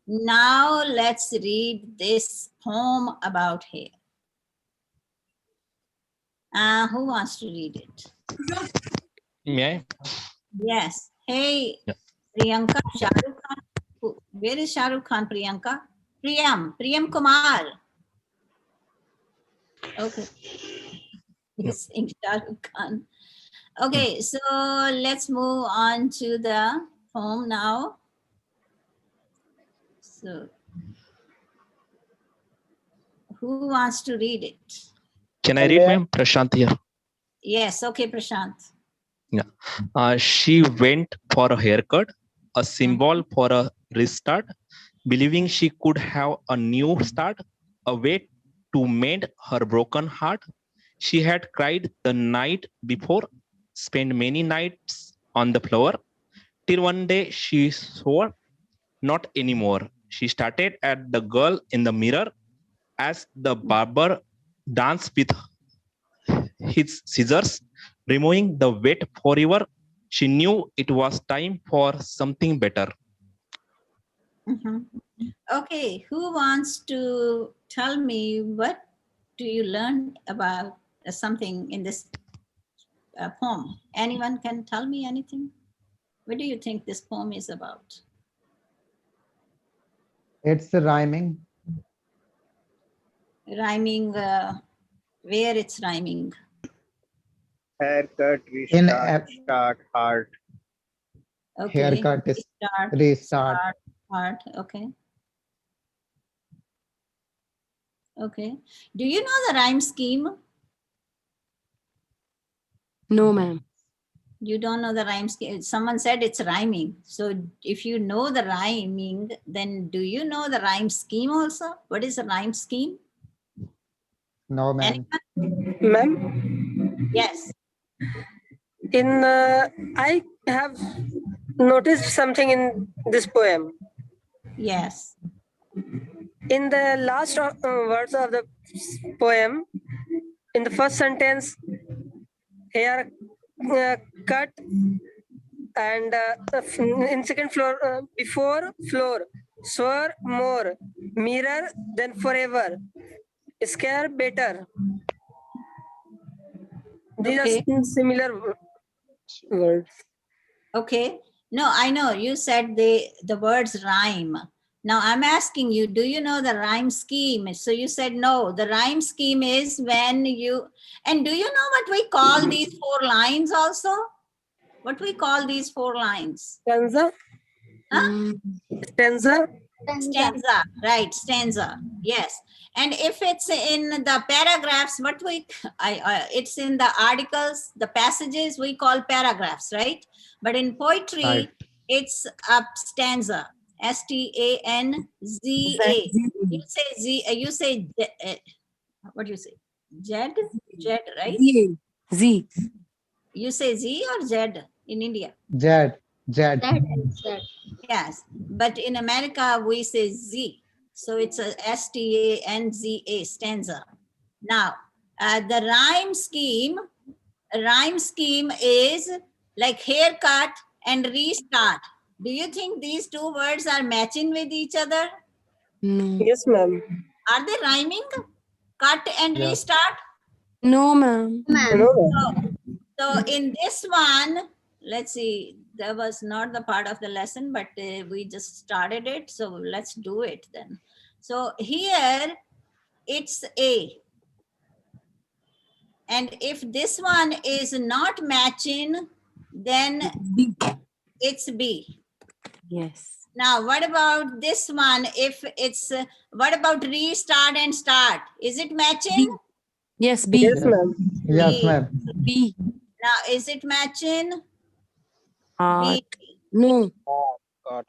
now let's read this poem about hair. Who wants to read it? May I? Yes. Hey, Yeah. Priyanka, Shah Rukh Khan. Where is Shah Rukh Khan, Priyanka? Priyam Kumar. Okay. He's saying Shah Rukh Khan. Okay, so let's move on to the poem now. So, who wants to read it? Can I read, ma'am? Prashant here. Yes, okay, Prashant. Yeah. She went for a haircut, a symbol for a restart, believing she could have a new start, a way to mend her broken heart. She had cried the night before, spent many nights on the floor, till one day she swore, not anymore. She started at the girl in the mirror as the barber danced with his scissors, removing the wet forever. She knew it was time for something better. Okay, who wants to tell me what do you learn about something in this poem? Anyone can tell me anything? What do you think this poem is about? It's rhyming. Rhyming, where it's rhyming? Haircut, restart, start, heart. Okay. Haircut is restart. Start, okay. Okay. Do you know the rhyme scheme? No, ma'am. You don't know the rhyme scheme. Someone said it's rhyming. So if you know the rhyming, then do you know the rhyme scheme also? What is a rhyme scheme? No, ma'am. Ma'am? Yes. I have noticed something in this poem. Yes. In the last words of the poem, in the first sentence, hair cut, and in second floor, before floor, swore more, mirror then forever, scare better. These are similar words. Okay. No, I know you said the words rhyme. Now I'm asking you, do you know the rhyme scheme? So you said no. The rhyme scheme is when you, and do you know what we call these 4 lines also? What we call these 4 lines? Stanza. Huh? Stanza. Stanza, right? Stanza, yes. And if it's in the paragraphs, what we, it's in the articles, the passages we call paragraphs, right? But in poetry, Right. it's a stanza. Stanza. You say Z. You say what do you say? Jed, right? Z. Z. You say Z or Jed in India? Jed. Jed. Yes, but in America we say Z. So it's a stanza, stanza. Now, the rhyme scheme is like haircut and restart. Do you think these 2 words are matching with each other? No. Yes, ma'am. Are they rhyming? Cut and Yeah. restart? No, ma'am. No. So in this one, let's see, that was not the part of the lesson, but we just started it. So let's do it then. So here it's A. And if this one is not matching, then B. it's B. Yes. Now, what about this one? If it's, what about restart and start? Is it matching? Yes, B. Yes, ma'am. Yes, ma'am. B. Now, is it matching? Heart. No. Oh God.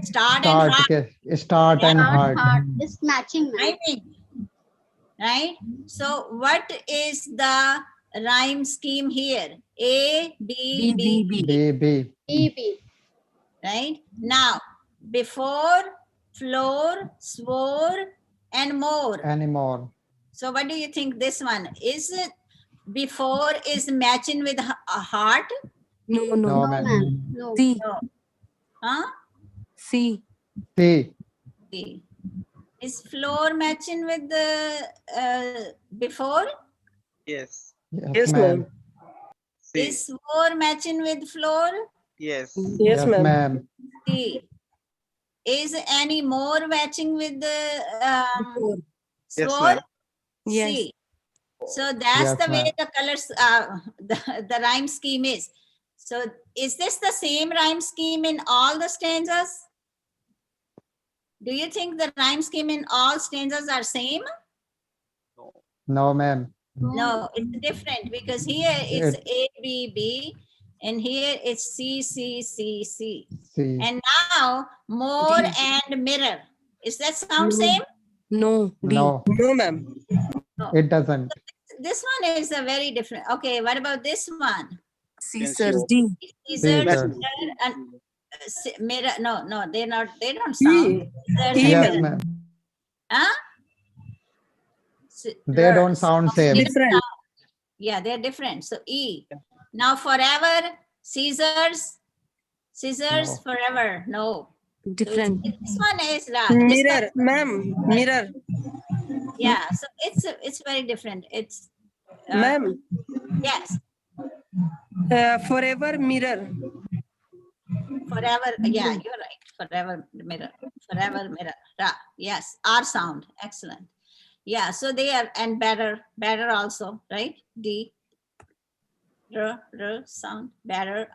Start and Start. heart. Okay. Start and heart. It's matching, ma'am. Rhyming, right? So what is the rhyme scheme here? A, B, B, B. B. B. B. right? Now, before, floor, swore, and more. Anymore. So what do you think this one? Is it before is matching with a heart? No, No, no. ma'am. No. C. No. Huh? C. C. See. Is floor matching with the before? Yes. Yes, Yes, ma'am. ma'am. C. Is swore matching with floor? Yes. Yes, ma'am. ma'am. See. Is any more matching with the Before. Yes, swore? ma'am. Yes. See. So that's Yes, the way ma'am. the colors, the rhyme scheme is. So is this the same rhyme scheme in all the stanzas? Do you think the rhyme scheme in all stanzas are same? No, ma'am. No, it's different because here it's It- A, B, B, and here it's C, C, C, C. C. And now more D. and mirror. Is that sound same? No. D. No, No, ma'am. it doesn't. This one is a very different. Okay, what about this one? Scissors. D. Scissors, Scissors. mirror, and mirror. No, they're not. They don't sound. E. Scissors E, and Yes, mirror. ma'am. Huh? They don't sound same. Different. Yeah, they're different. So E. Now forever, scissors, scissors, No. forever. No. So Different. this one is Mirror, ma'am. Mirror. yeah. So it's very different. It's Ma'am. yes, Forever mirror. forever. Yeah, you're right. Forever mirror. Forever mirror. Ra. Yes, R sound. Excellent. Yeah. So they are and better also, right? D. R sound better.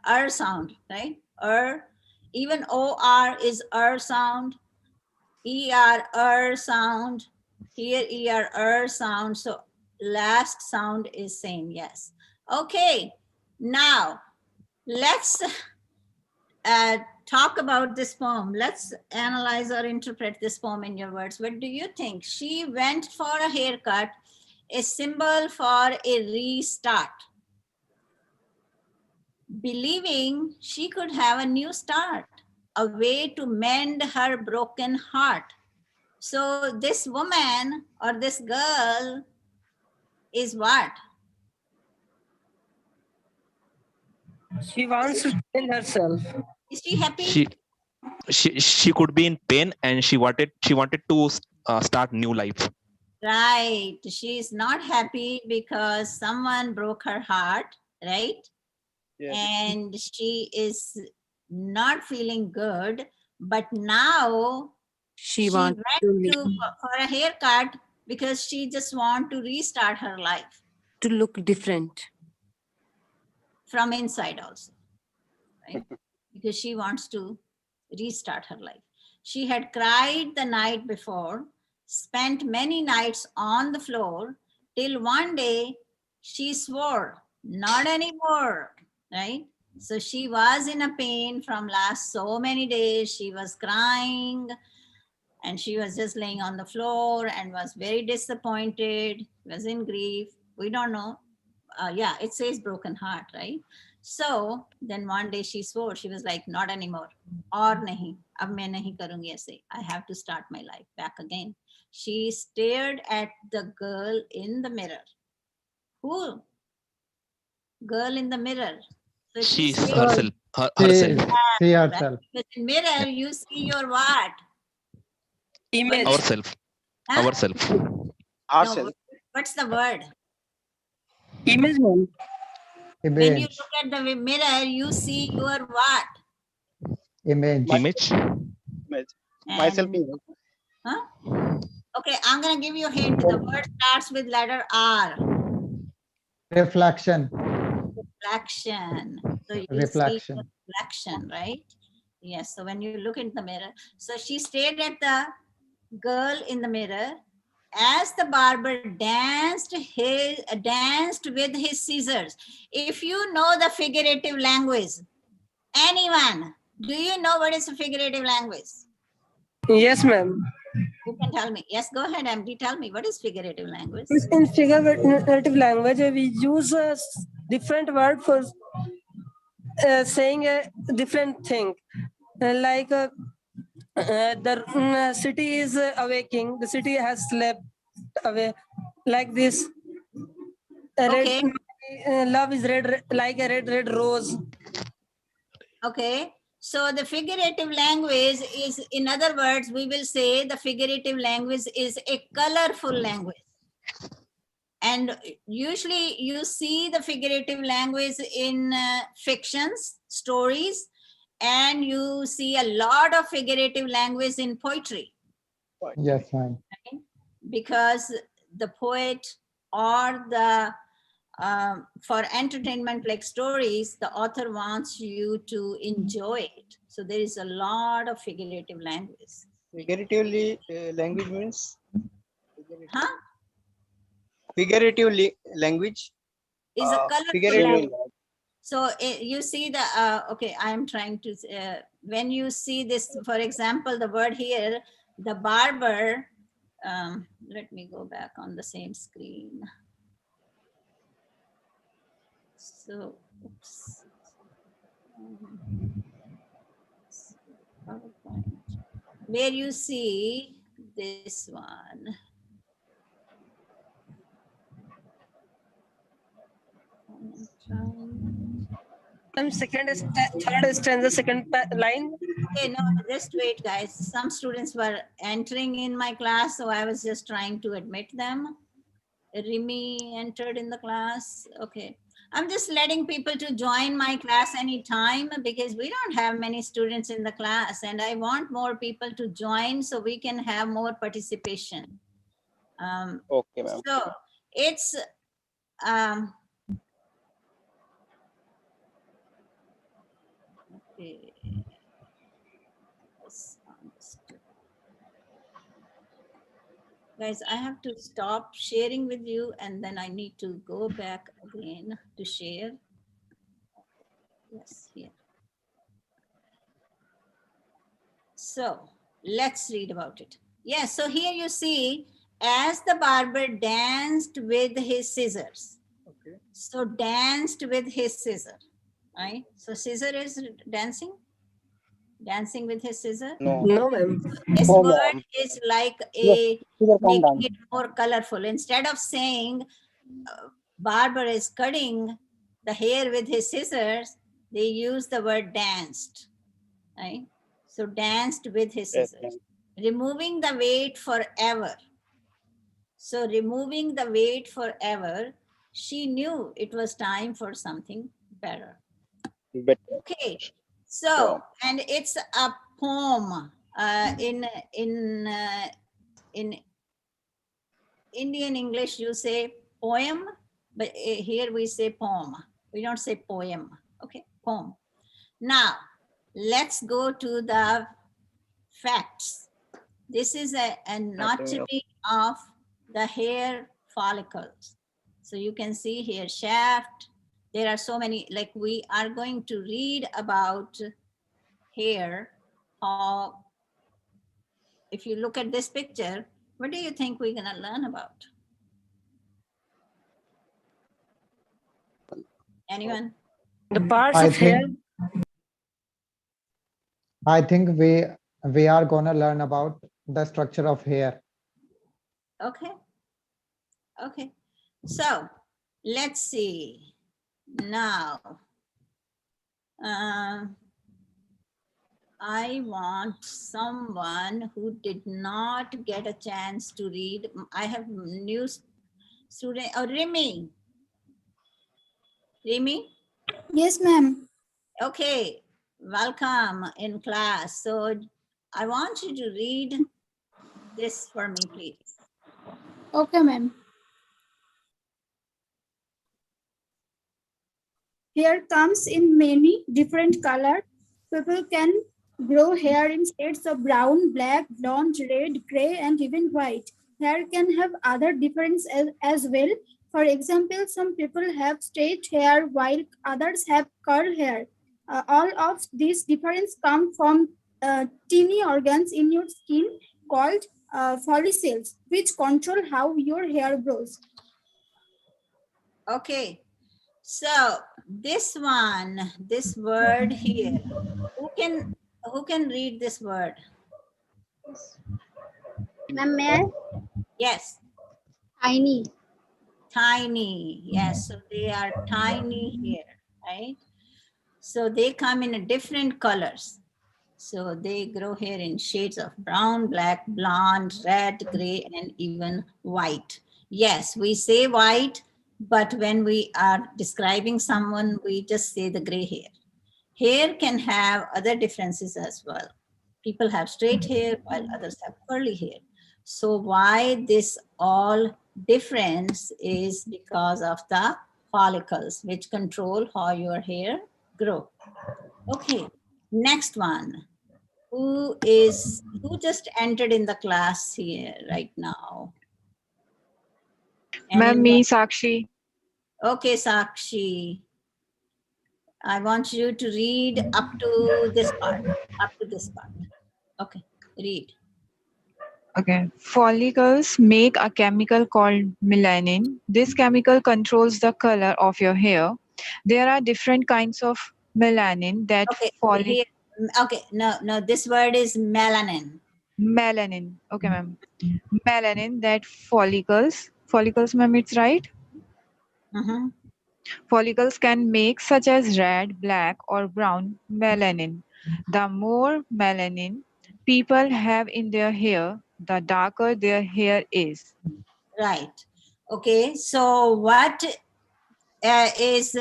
R sound, right? Even OR is sound. ER sound. Here ER sound. So last sound is same. Yes. Okay. Now let's talk about this poem. Let's analyze or interpret this poem in your words. What do you think? She went for a haircut, a symbol for a restart, believing she could have a new start, a way to mend her broken heart. So this woman or this girl is what? She wants to change herself. Is she happy? She could be in pain and she wanted to start new life. Right. She's not happy because someone broke her heart, right? Yes. And she is not feeling good, but now She she wants went to for a haircut because she just want to restart her life to look different. from inside also, right? Because she wants to restart her life. She had cried the night before, spent many nights on the floor, till one day she swore, not anymore, right? So she was in a pain from last so many days. She was crying and she was just laying on the floor and was very disappointed, was in grief. We don't know. Yeah, it says broken heart, right? So then one day she swore, she was like, not anymore. Or nahi, ab main nahi karungi aise. I have to start my life back again. She stared at the girl in the mirror. Who? Girl in the mirror. So she She stared. herself. See Right? herself. Because in mirror, you see your what? Image. Ourself. Huh? Ourself. No, Ourselves. what's the word? Image, ma'am. When you Image. look at the mirror, you see your what? Image. Image. Image. Myself. And, huh? Okay, I'm going to give you a hint. The word starts with letter R. Reflection. Reflection. So you see Reflection. the reflection, right? Yes. So when you look in the mirror, so she stared at the girl in the mirror as the barber danced with his scissors. If you know the figurative language, anyone, do you know what is a figurative language? Yes, ma'am. Who can tell me? Yes, go ahead, MD. Tell me, what is figurative language? In figurative language, we use a different word for saying a different thing. The city is awaking. The city has slept away. Like this. Okay. Love is red, like a red rose. Okay. So the figurative language is, in other words, we will say the figurative language is a colorful language. And usually you see the figurative language in fictions, stories, and you see a lot of figurative language in poetry. Yes, ma'am. Because the poet or the for entertainment like stories, the author wants you to enjoy it. So there is a lot of figurative language. Figuratively, language means Huh? figurative language. Is a colorful Figurative. language. So you see the, okay, I'm trying to, when you see this, for example, the word here, the barber, let me go back on the same screen. So, oops. Where you see this one. Third stanza, second line. Okay, no, just wait, guys. Some students were entering in my class, so I was just trying to admit them. Rimi entered in the class. Okay. I'm just letting people to join my class anytime because we don't have many students in the class and I want more people to join so we can have more participation. Okay, ma'am. So it's, okay. Guys, I have to stop sharing with you and then I need to go back again to share. Yes, here. So let's read about it. Yes, so here you see, as the barber danced with his scissors. Okay. So danced with his scissor, right? So scissor is dancing? Dancing with his scissor? No. No, ma'am. This No, word ma'am. is like Yes, a scissor come making down. it more colorful. Instead of saying barber is cutting the hair with his scissors, they use the word danced, right? So danced with his Yes, scissors. Removing the weight forever. So removing the weight forever, she knew it was time for something better. Better. Okay, So, and it's a poem. In Indian English, you say poem, but here we say poem. We don't say poem. Okay, poem. Now, let's go to the facts. This is an anatomy of the hair follicles. So you can see here shaft. There are so many, like we are going to read about hair. If you look at this picture, what do you think we're going to learn about? Anyone? The parts I of hair. think we are gonna learn about the structure of hair. Okay. Okay. So let's see. Now, I want someone who did not get a chance to read. I have new student. Oh, Rimi. Rimi? Yes, ma'am. Okay. Welcome in class. So I want you to read this for me, please. Okay, ma'am. Hair comes in many different colors. People can grow hair in shades of brown, black, blonde, red, gray, and even white. Hair can have other differences as well. For example, some people have straight hair while others have curly hair. All of these differences come from tiny organs in your skin called follicles, which control how your hair grows. Okay. So this one, this word here, who can read this word? Ma'am, may I? Yes. Tiny. Tiny. Yes. So they are tiny here, right? So they come in different colors. So they grow hair in shades of brown, black, blonde, red, gray, and even white. Yes, we say white, but when we are describing someone, we just say the gray hair. Hair can have other differences as well. People have straight hair while others have curly hair. So why this all difference is because of the follicles, which control how your hair grow. Okay, next one. Who just entered in the class here right now? Ma'am, me, Anyone? Sakshi. Okay, Sakshi. I want you to read up to this part. Up to this part. Okay, read. Okay. Follicles make a chemical called melanin. This chemical controls the color of your hair. There are different kinds of melanin that Okay, here. Okay, no, this word is melanin. Melanin. Okay, ma'am. Melanin that follicles, ma'am, it's right? Mm-hmm. Follicles can make, such as red, black, or brown melanin. The more melanin people have in their hair, the darker their hair is. Right. Okay, so what is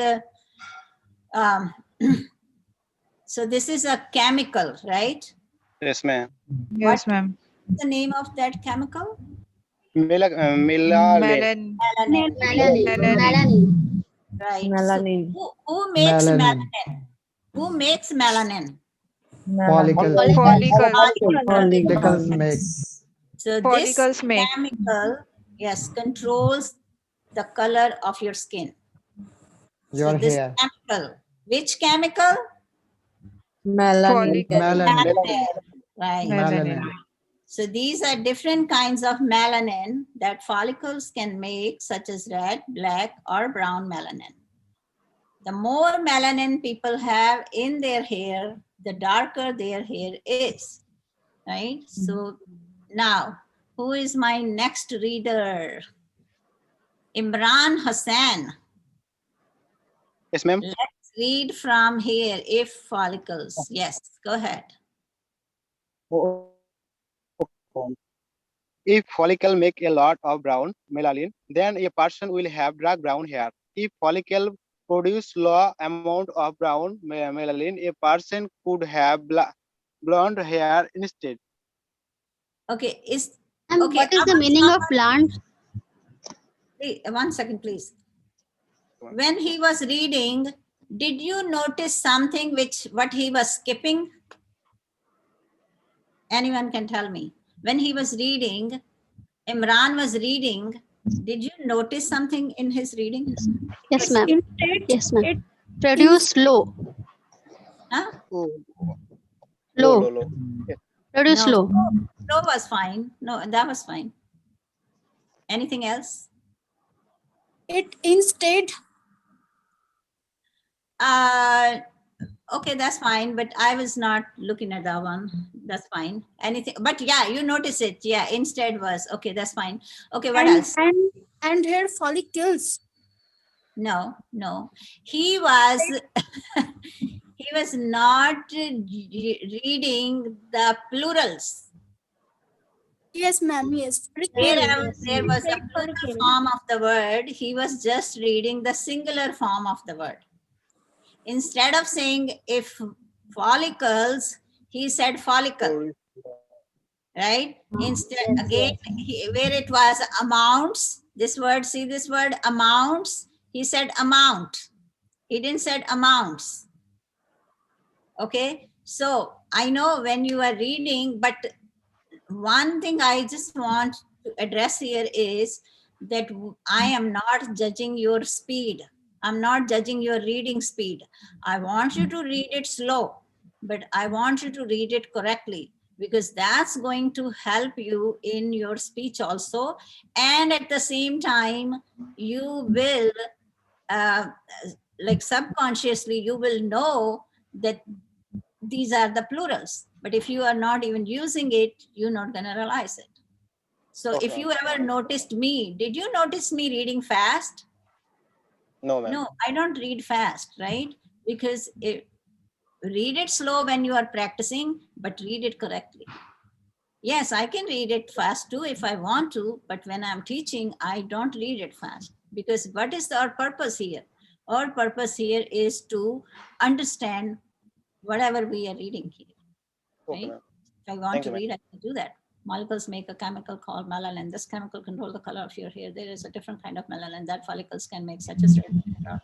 so this is a chemical, right? Yes, ma'am. Yes, ma'am. What's the name of that chemical? Melanin. Melanin. Right. Melanin. So who makes Melanin. melanin? Who makes melanin? Follicles. Follicles make. So this Follicles make. chemical, yes, controls the color of your skin. Your So this hair. chemical, which chemical? Melanin. Melanin. Right. Melanin. So these are different kinds of melanin that follicles can make, such as red, black, or brown melanin. The more melanin people have in their hair, the darker their hair is, right? So now, who is my next reader? Imran Hassan. Yes, ma'am. Let's read from here, if follicles. Yes, go ahead. If follicle make a lot of brown melanin, then a person will have dark brown hair. If follicle produce low amount of brown melanin, a person could have blonde hair instead. Okay, And okay. what is the meaning of plant? One second, please. When he was reading, did you notice something what he was skipping? Anyone can tell me. When he was reading, Imran was reading, did you notice something in his reading? Yes, ma'am. Instead, Yes, ma'am. it Produce low. Huh? Oh, Low. low. Yes. Produce No, low. low was fine. No, that was fine. Anything else? it instead Okay, that's fine, but I was not looking at that one. That's fine. Anything, but yeah, you notice it. Yeah, instead was, okay, that's fine. Okay, what else? and hair follicles. No. He was, he was not reading the plurals. Yes, ma'am. Yes. Wherever there was a plural form of the word, he was just reading the singular form of the word. Instead of saying if follicles, he said follicle, right? Instead, again, where it was amounts, this word, see this word, amounts, he said amount. He didn't said amounts. Okay, so I know when you are reading, but one thing I just want to address here is that I am not judging your speed. I'm not judging your reading speed. I want you to read it slow, but I want you to read it correctly, because that's going to help you in your speech also. And at the same time, you will, like subconsciously, you will know that these are the plurals. But if you are not even using it, you're not going to realize it. So if you ever noticed me, did you notice me reading fast? No, ma'am. No, I don't read fast, right? Because read it slow when you are practicing, but read it correctly. Yes, I can read it fast too if I want to, but when I'm teaching, I don't read it fast. Because what is our purpose here? Our purpose here is to understand whatever we are reading here. Okay, Right? ma'am. If I want Thank to you, ma'am. read, I can do that. Molecules make a chemical called melanin. This chemical controls the color of your hair. There is a different kind of melanin that follicles can make, such as red hair.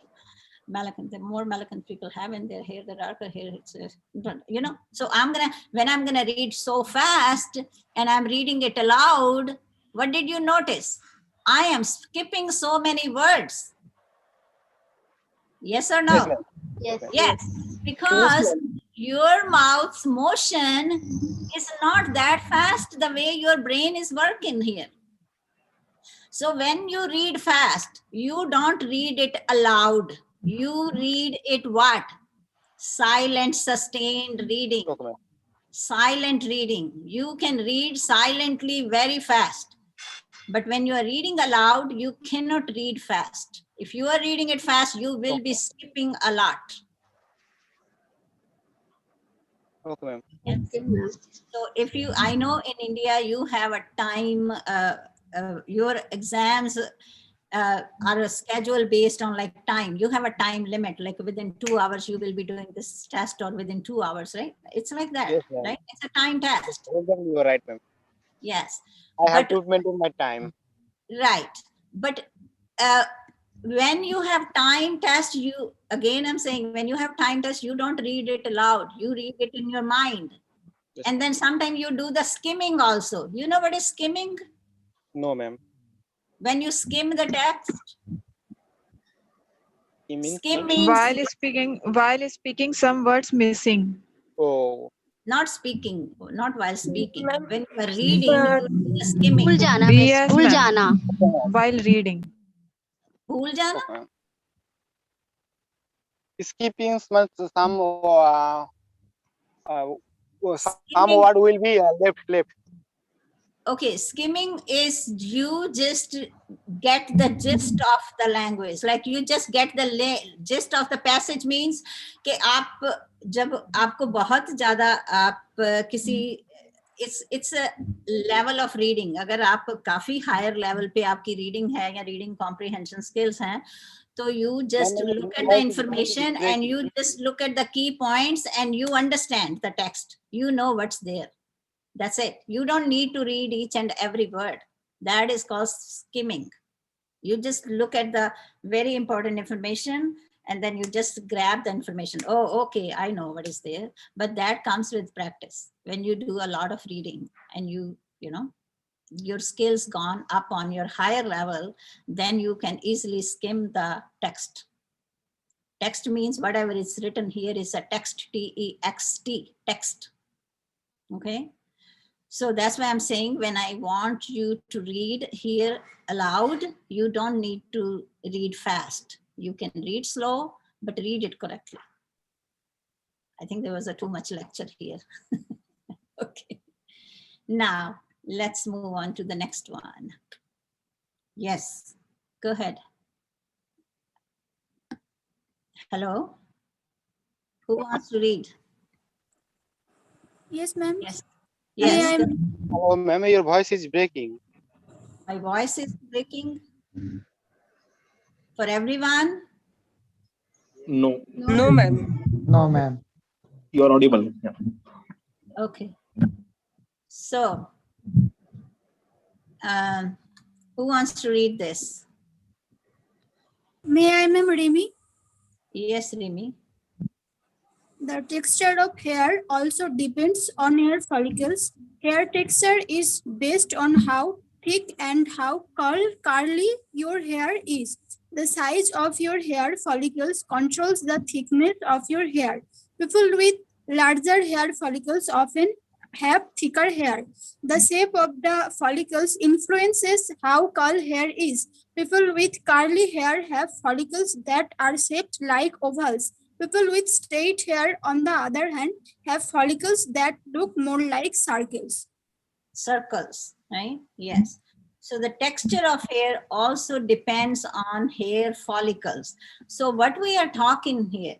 Melanin. The more melanin people have in their hair, the darker hair it's, you know. So when I'm gonna read so fast and I'm reading it aloud, what did you notice? I am skipping so many words. Yes or no? Yes, ma'am. Yes. Yes, because your mouth's motion is not that fast the way your brain is working here. So when you read fast, you don't read it aloud. You read it what? Silent, sustained reading. Okay, ma'am. Silent reading. You can read silently very fast. But when you are reading aloud, you cannot read fast. If you are reading it fast, you will be skipping a lot. Okay, ma'am. So if you, I know in India, you have a time, your exams are scheduled based on like time. You have a time limit, like within 2 hours, you will be doing this test, or within 2 hours, right? It's like that, Yes, ma'am. right? It's a time test. Exactly, you are right, ma'am. Yes. I have But to maintain my time. right. But when you have time test, you, again, I'm saying, when you have time test, you don't read it aloud. You read it in your mind. Yes, And then sometimes you do the skimming also. You know what is skimming? no, ma'am. When you skim the text, You mean skim means While speaking, some words missing. oh, not speaking, not while speaking. When you are reading, you do the skimming. Bhul jana, miss. Yes, Bhul ma'am. jana. While reading. Bhul jana? okay. Skipping some some Skimming. word will be left. Okay, skimming is you just get the gist of the language. Like you just get the gist of the passage means कि आप जब आपको बहुत ज़्यादा आप किसी it's a level of reading. अगर आप काफी higher level पे आपकी reading है या reading comprehension skills हैं, So you just Ma'am, look your at the voice is information and breaking. you just look at the key points and you understand the text. You know what's there. That's it. You don't need to read each and every word. That is called skimming. You just look at the very important information and then you just grab the information. Oh, okay, I know what is there. But that comes with practice. When you do a lot of reading and you know, your skills gone up on your higher level, then you can easily skim the text. Text means whatever is written here is a text, T-E-X-T, text. Okay. So that's why I'm saying when I want you to read here aloud, you don't need to read fast. You can read slow, but read it correctly. I think there was a too much lecture here. Okay. Now, let's move on to the next one. Yes, go ahead. Hello? Who wants to read? Yes, ma'am. Yes. May Yes. I- Hello, ma'am, your voice is breaking. My voice is breaking for everyone. No, No, ma'am. No, ma'am. you are audible. Yeah. Okay. So, who wants to read this? May I, ma'am, Rimi? Yes, Rimi. The texture of hair also depends on hair follicles. Hair texture is based on how thick and how curly your hair is. The size of your hair follicles controls the thickness of your hair. People with larger hair follicles often have thicker hair. The shape of the follicles influences how curly hair is. People with curly hair have follicles that are shaped like ovals. People with straight hair, on the other hand, have follicles that look more like circles. Circles, right? Yes. So the texture of hair also depends on hair follicles. So what we are talking here?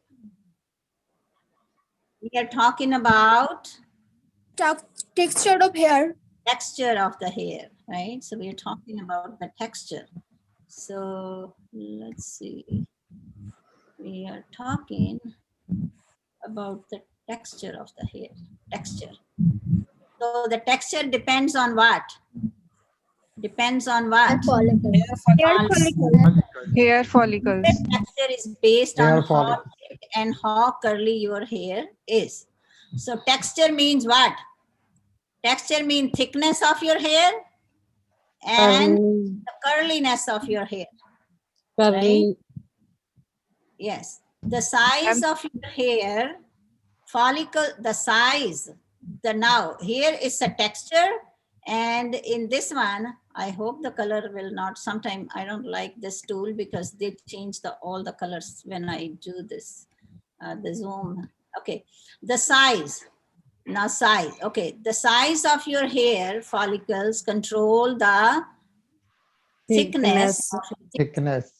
We are talking about Texture of hair. Texture of the hair, right? So we are talking about the texture. So let's see. We are talking about the texture of the hair. Texture. So the texture depends on what? Depends on what? Hair follicles. Hair follicles. Texture is based Hair on how follicles. thick and how curly your hair is. So texture means what? Texture means thickness of your hair and the curliness of your hair. Right? Yes. The size of your hair, follicle, the size, now here is a texture, and in this one, I hope the color will not, sometime I don't like this tool because they change all the colors when I do this, the zoom. Okay, the size, now size, okay, the size of your hair follicles control the thickness. Thickness.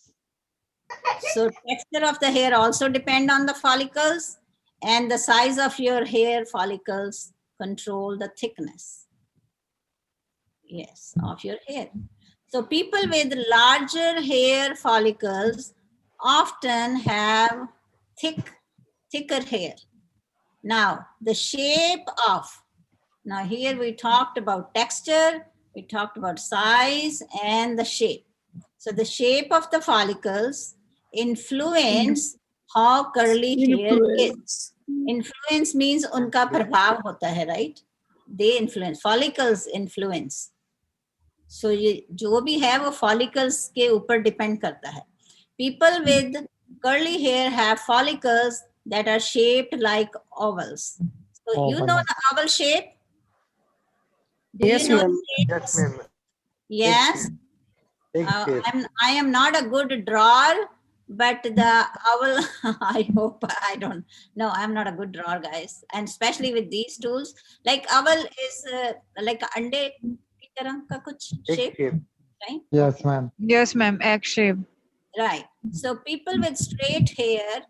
So texture of the hair also depend on the follicles, and the size of your hair follicles control the thickness. Yes, of your hair. So people with larger hair follicles often have thicker hair. Now, the shape of, now here we talked about texture, we talked about size and the shape. So the shape of the follicles influence how curly hair is. Influence means unka prabhav hota hai, right? They influence, follicles influence. So ये जो भी है वो follicles के ऊपर depend करता है. People with curly hair have follicles that are shaped like ovals. So you know the oval shape? Do Yes, you know ma'am. the Yes, shapes? ma'am. Yes. I am not a good drawer, but the owl, I hope I don't. No, I'm not a good drawer, guys. And especially with these tools, like owl is like ande की तरह का कुछ shape, right? Yes, ma'am. Yes, ma'am. Egg shape. Right. So people with straight hair,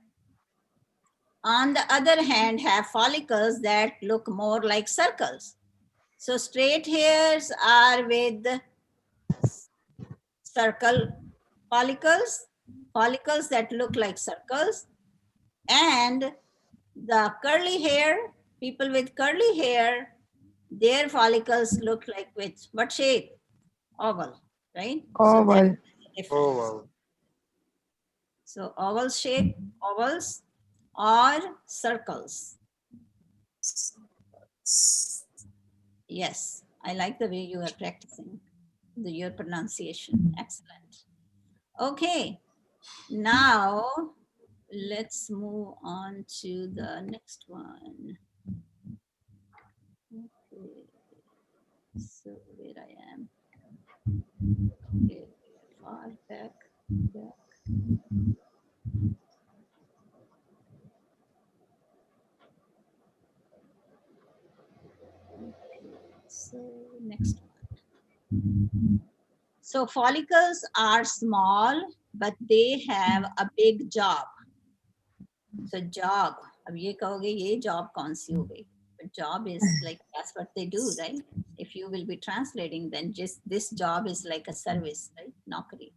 on the other hand, have follicles that look more like circles. So straight hairs are with circle follicles. follicles that look like circles, and the curly hair, people with curly hair, their follicles look like which? What shape? Oval, right? So that's Oval. the difference. So oval shape, ovals or circles. Yes, I like the way you are practicing your pronunciation. Excellent. Okay, now let's move on to the next one. Okay, so where I am. Okay, far back. So next one. So follicles are small, but they have a big job. So job, अब ये कहोगे ये job कौन सी हो गई? But job is like that's what they do, right? If you will be translating, then just this job is like a service, right? Naukri.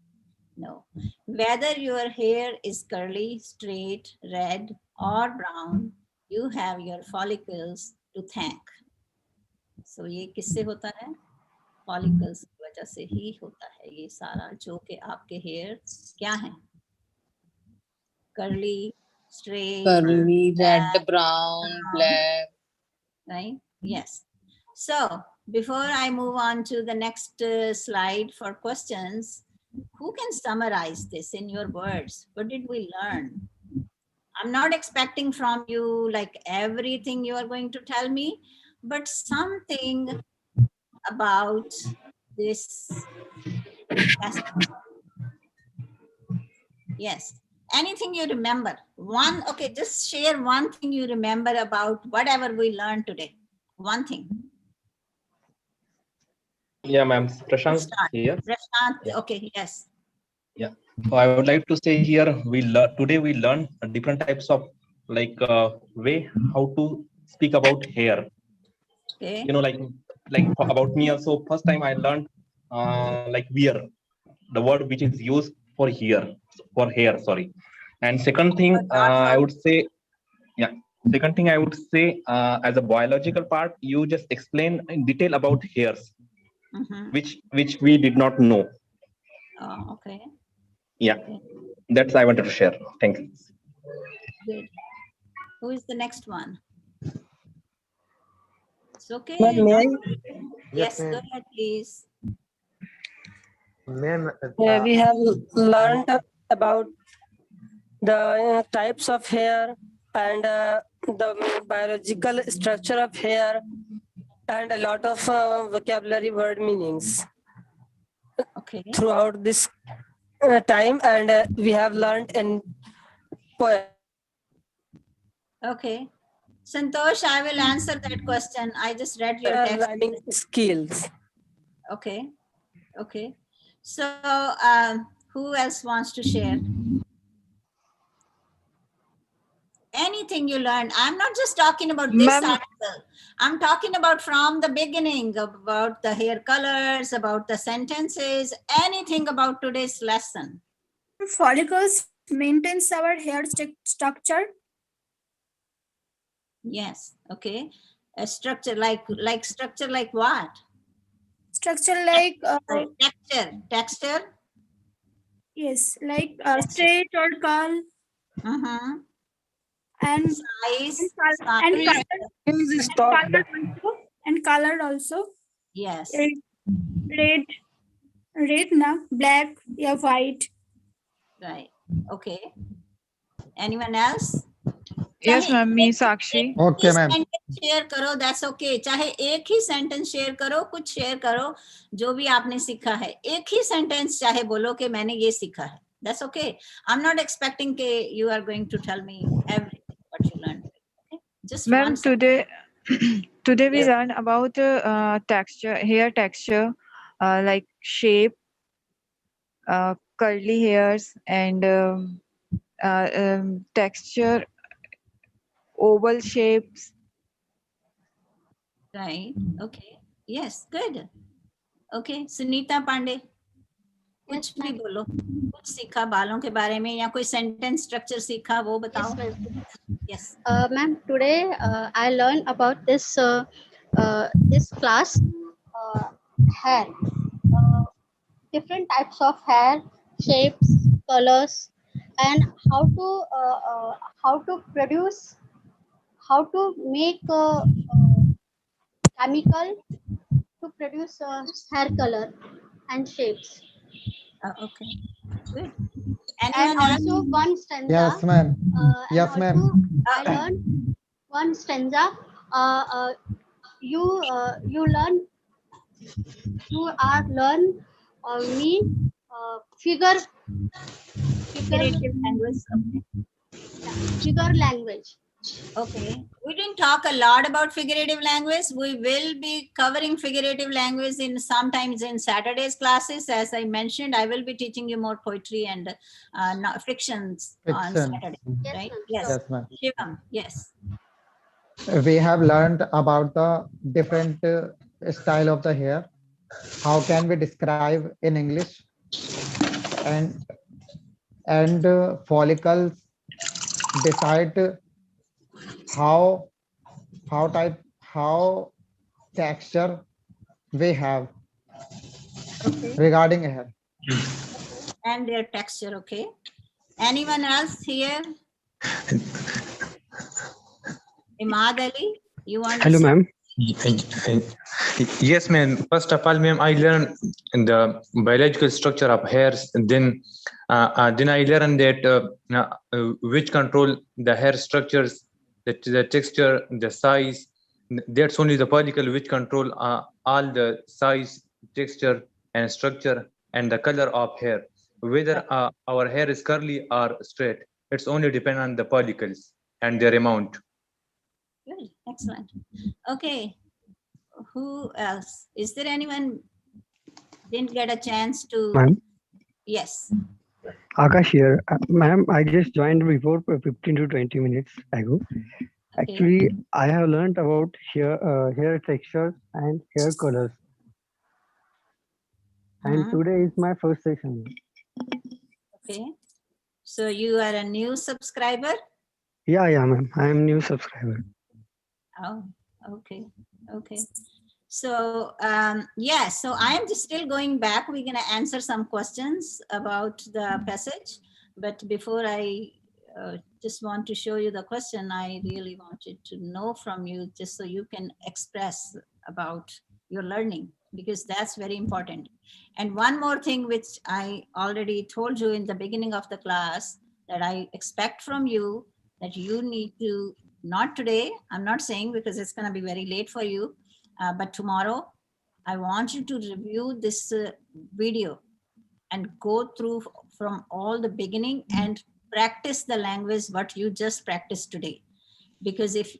No. Whether your hair is curly, straight, red, or brown, you have your follicles to thank. So ये किससे होता है? Follicles की वजह से ही होता है ये सारा, जो कि आपके hair क्या है? Curly, straight, Curly, red, brown, black. right? Yes. So before I move on to the next slide for questions, who can summarize this in your words? What did we learn? I'm not expecting from you like everything you are going to tell me, but something about this lesson. Yes. Anything you remember? One, okay, just share one thing you remember about whatever we learned today. One thing. Yeah, ma'am. Prashant here. Prashant, Yeah. okay, yes. Yeah. So I would like to say here, today we learn different types of like way how to speak about hair. Okay. You know, like about me also. First time I learned like wear, the word which is used for hair. Sorry. And second thing, I would say, yeah. Second thing I would say, as a biological part, you just explain in detail about hairs, which we did not know. Oh, okay. Yeah, that's I wanted to share. Thank you. Good. Who is the next one? It's okay. Ma'am, may I? Yes, ma'am. go ahead, please. Ma'am, We have learned about the types of hair and the biological structure of hair and a lot of vocabulary word meanings throughout this time, and we have learned in poem. Okay. Santosh, I will answer that question. I just read your text. Rhyming skills. Okay. Okay. So who else wants to share? Anything you learned. I'm not just talking about this article. I'm talking about from the beginning, about the hair colors, about the sentences, anything about today's lesson. Follicles maintains our hair structure. Yes. Okay. A structure like structure like what? Structure like texture. Yes, like straight or curl. And size, and color also. Yes. Red na, black, yeah, white. Right. Okay. Anyone else? Yes, ma'am. Me, Sakshi. Okay, ma'am. Share करो, that's okay. चाहे एक ही sentence share करो, कुछ share करो, जो भी आपने सीखा है, एक ही सेंटेंस चाहे बोलो कि मैंने ये सीखा है. That's okay. I'm not expecting that you are going to tell me everything what you learned. Okay? Just Ma'am, one. today we learn about texture, hair texture, like shape, curly hairs, and texture, oval shapes. Right. Okay. Yes. Good. Okay. Sunita Pandey. कुछ भी बोलो, कुछ सीखा बालों के बारे में या कोई सेंटेंस स्ट्रक्चर सीखा वो बताओ. Yes. Ma'am, today I learned about this class hair, different types of hair, shapes, colors, and how to produce, how to make chemical to produce hair color and shapes. Okay. Good. And Anyone else? also one stanza. Yes, ma'am. Yes, and ma'am. also I learned one stanza. You learn me Figurative language. figure language. Okay. We didn't talk a lot about figurative language. We will be covering figurative language sometimes in Saturday's classes. As I mentioned, I will be teaching you more poetry and fictions on Fiction. Saturday. Yes, Right? ma'am. Yes. Yes, ma'am. Shivam, yes. We have learned about the different style of the hair. How can we describe in English? And follicles decide how texture we have Okay. regarding hair. And their texture. Okay. Anyone else here? Imad Ali, you want Hello, to say? ma'am. Yes, ma'am. First of all, ma'am, I learned the biological structure of hairs. Then I learned that which control the hair structures, the texture, the size. That's only the follicle which control all the size, texture, and structure, and the color of hair. Whether our hair is curly or straight, it's only depend on the follicles and their amount. Good. Excellent. Okay. Who else? Is there anyone didn't get a chance to? Ma'am. Yes. Akash here. Ma'am, I just joined before 15 to 20 minutes ago. Okay. Actually, I have learned about hair textures and hair colors. And today is my first session. Okay. So you are a new subscriber? Yeah, ma'am. I am new subscriber. Oh, okay. Okay. So, yeah, so I am just still going back. We're going to answer some questions about the passage. But before I just want to show you the question, I really wanted to know from you just so you can express about your learning, because that's very important. And one more thing, which I already told you in the beginning of the class, that I expect from you, that you need to, not today, I'm not saying because it's going to be very late for you, but tomorrow, I want you to review this video and go through from all the beginning and practice the language what you just practiced today. Because if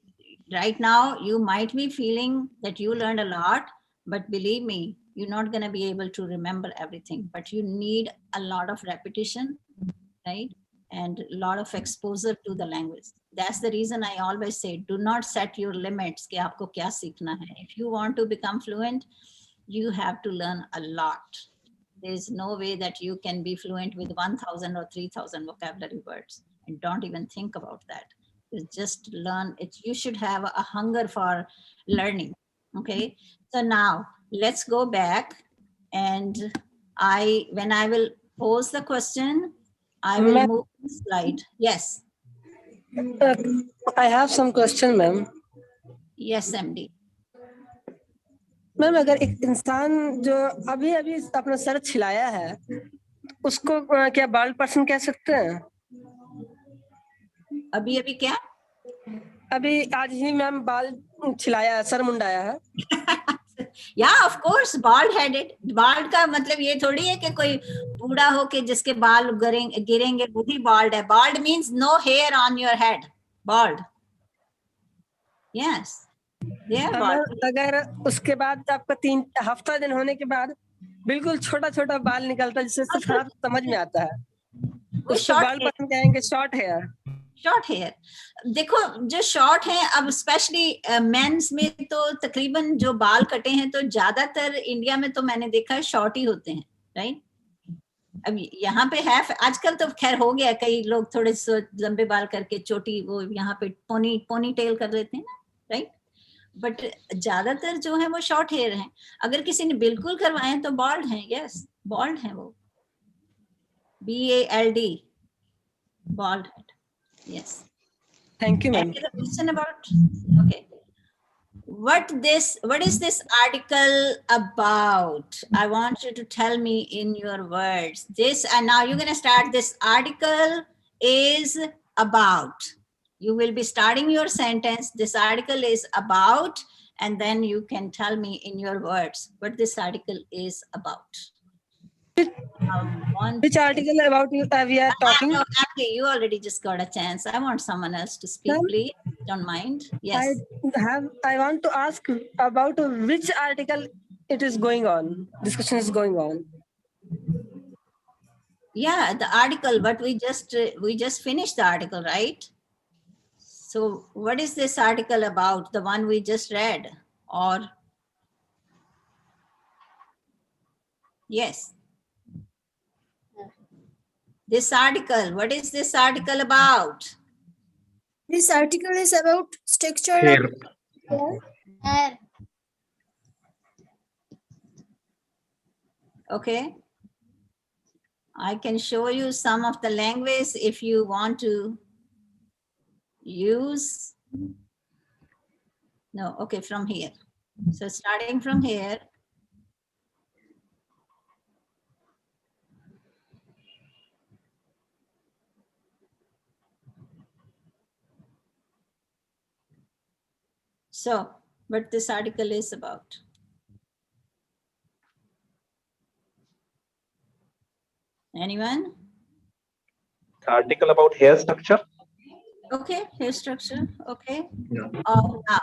right now you might be feeling that you learned a lot, but believe me, you're not going to be able to remember everything, but you need a lot of repetition, right? And a lot of exposure to the language. That's the reason I always say, do not set your limits कि आपको क्या सीखना है. If you want to become fluent, you have to learn a lot. There's no way that you can be fluent with 1,000 or 3,000 vocabulary words. And don't even think about that. You just learn it. You should have a hunger for learning. Okay. So now let's go back, and when I will pose the question, I will move the slide. Yes. I have some question, ma'am. Yes, MD. Ma'am, अगर एक इंसान जो अभी अभी अपना sir छिलाया है, उसको क्या बाल्ड पर्सन कह सकते हैं? अभी अभी क्या? अभी आज ही मैम बाल छिलाया है, सर मुंडाया है. Yeah, of course, bald headed. Bald का मतलब ये थोड़ी है कि कोई बूढ़ा हो के जिसके बाल गिरेंगे वो भी bald है. Bald means no hair on your head. Bald. Yes. Yeah, bald. अगर उसके बाद आपका 3 हफ्ता दिन होने के बाद बिल्कुल छोटा छोटा बाल निकलता है, जिससे सिर्फ हाथ समझ में आता है, उसको बाल्ड पर्सन कहेंगे शॉर्ट हेयर. Short hair. देखो जो शॉर्ट है, अब स्पेशली मेंस में तो तकरीबन जो बाल कटे हैं तो ज्यादातर इंडिया में तो मैंने देखा है शॉर्ट ही होते हैं, राइट? अब यहाँ पे है, आजकल तो खैर हो गया, कई लोग थोड़े से लंबे बाल करके चोटी वो यहाँ पे पोनी टेल कर लेते हैं ना, राइट, बट ज्यादातर जो है वो शॉर्ट हेयर हैं। अगर किसी ने बिल्कुल करवाए तो बॉल्ड हैं, यस बॉल्ड हैं वो, BALD, bald head, yes. Thank you, ma'am. Any other question about? Okay. What is this article about? I want you to tell me in your words. This, and now you're going to start. This article is about. You will be starting your sentence. This article is about, and then you can tell me in your words what this article is about. Which article about we are talking? No, actually, you already just got a chance. I want someone else to speak, Ma'am? please. Don't mind. Yes. I want to ask about which article it is going on. Discussion is going on. Yeah, the article, but we just finished the article, right? So what is this article about? The one we just read, or? Yes. This article, what is this article about? This article is about structure Hair. of hair. Okay. I can show you some of the language if you want to use. No, okay, from here. So starting from here. So, what this article is about. Anyone? The article about hair structure. Okay, hair structure. Okay. Yeah. Now,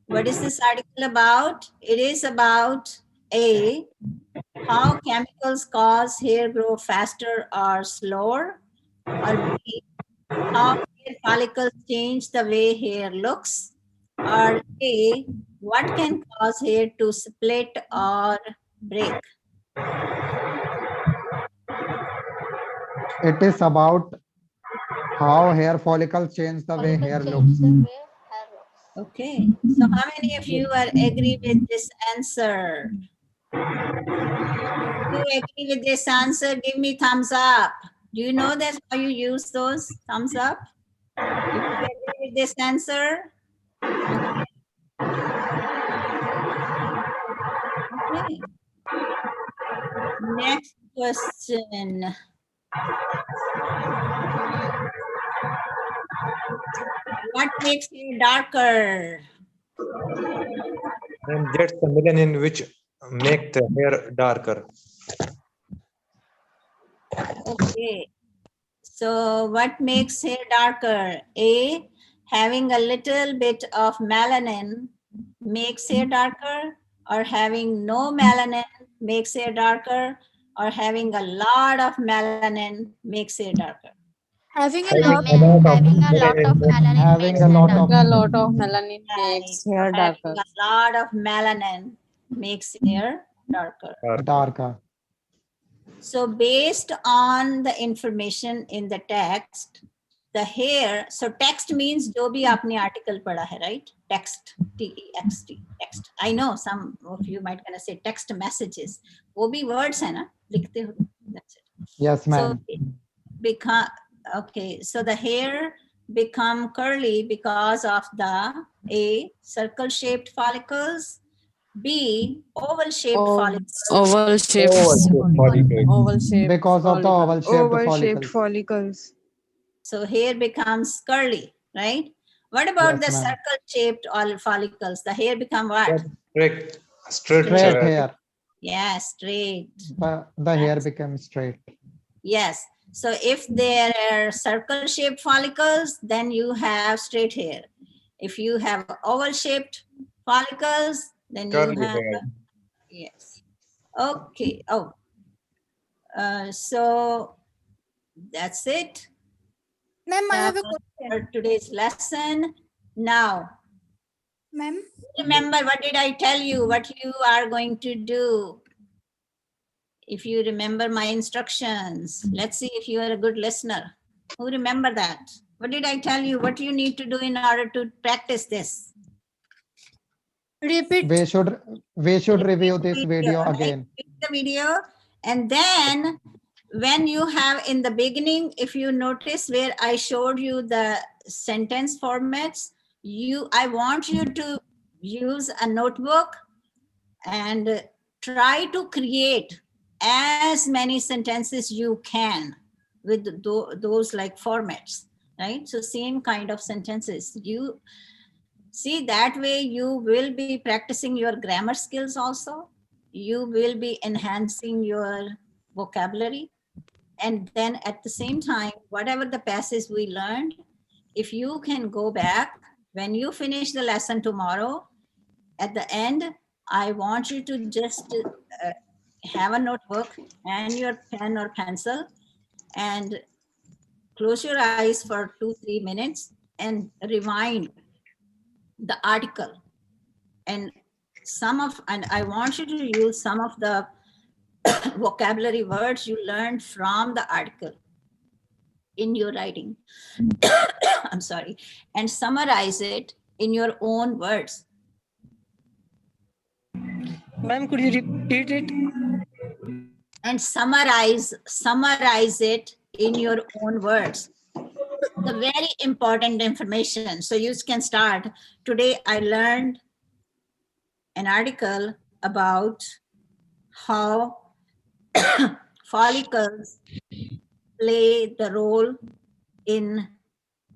what is this article about? It is about A, how chemicals cause hair grow faster or slower, or B, how hair follicles change the way hair looks, or A, what can cause hair to split or break? It is about how hair follicles change the way hair looks. Okay, so how many of you are agree with this answer? If you agree with this answer, give me thumbs up. Do you know that's how you use those thumbs up? If you agree with this answer. Okay. Okay. Next question. What makes you darker? And that's the melanin which make the hair darker. Okay. So what makes hair darker? A, having a little bit of melanin makes hair darker, or having no melanin makes hair darker, or having a lot of melanin makes hair darker. Having a Having lot of melanin Having makes a hair lot darker. of A lot of melanin Right. makes hair Having darker. a lot of melanin makes hair darker. darker. So based on the information in the text, the hair, so text means जो भी आपने article पढ़ा है, right? Text, T-E-X-T, text. I know some of you might gonna say text messages. वो भी words है ना, लिखते हो. That's it. Yes, So ma'am. it become, okay, so the hair become curly because of the A, circle shaped follicles, B, oval shaped follicles. Oval shaped. Oval shaped. Because of the oval shaped Oval-shaped follicles. follicles. So hair becomes curly, right? What about Yes, the ma'am. circle shaped follicles? The hair become what? Straight Straight hair. Yeah, straight. The hair becomes straight. Yes. So if there are circle shaped follicles, then you have straight hair. If you have oval shaped follicles, then Curly you have, hair. yes. Okay. Oh, so that's it. Ma'am, I have a question. For today's lesson. Now, Ma'am, remember, what did I tell you? What you are going to do? if you remember my instructions. Let's see if you are a good listener. Who remember that? What did I tell you? What you need to do in order to practice this? Repeat. We should review this video right? again. Repeat the video, and then when you have in the beginning, if you notice where I showed you the sentence formats, I want you to use a notebook and try to create as many sentences you can with those like formats, right? So same kind of sentences. You see, that way you will be practicing your grammar skills also. You will be enhancing your vocabulary. And then at the same time, whatever the passage we learned, if you can go back, when you finish the lesson tomorrow, at the end, I want you to just have a notebook and your pen or pencil and close your eyes for 2-3 minutes and rewind the article. And I want you to use some of the vocabulary words you learned from the article in your writing. I'm sorry, and summarize it in your own words. Ma'am, could you repeat it? And summarize it in your own words. The very important information. So you can start. Today I learned an article about how follicles play the role in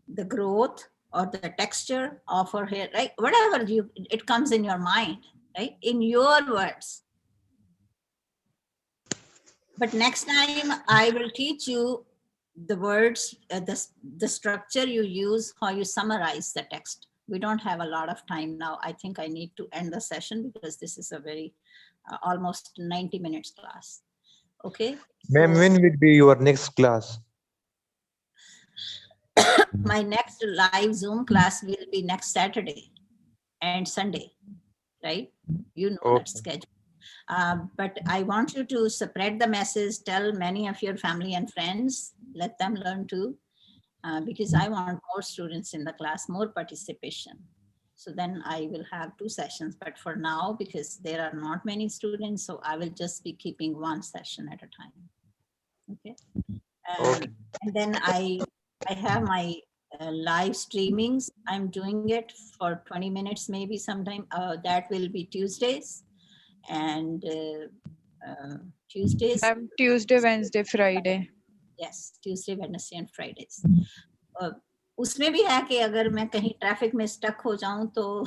the growth or the texture of our hair, right? Whatever it comes in your mind, right? In your words. But next time I will teach you the words, the structure you use, how you summarize the text. We don't have a lot of time now. I think I need to end the session because this is a very almost 90 minutes class. Okay. Ma'am, So, when will be your next class? my next live Zoom class will be next Saturday and Sunday, right? You know that schedule. But I want you to spread the message, tell many of your family and friends, let them learn too, because I want more students in the class, more participation. So then I will have 2 sessions, but for now, because there are not many students, so I will just be keeping 1 session at a time. Okay. And then I have my live streamings. I'm doing it for 20 minutes, maybe sometime. That will be Tuesdays. And Tuesdays. Tuesday, Wednesday, Friday. Yes, Tuesday, Wednesday and Fridays. उसमें भी है कि अगर मैं कहीं traffic में stuck हो जाऊं तो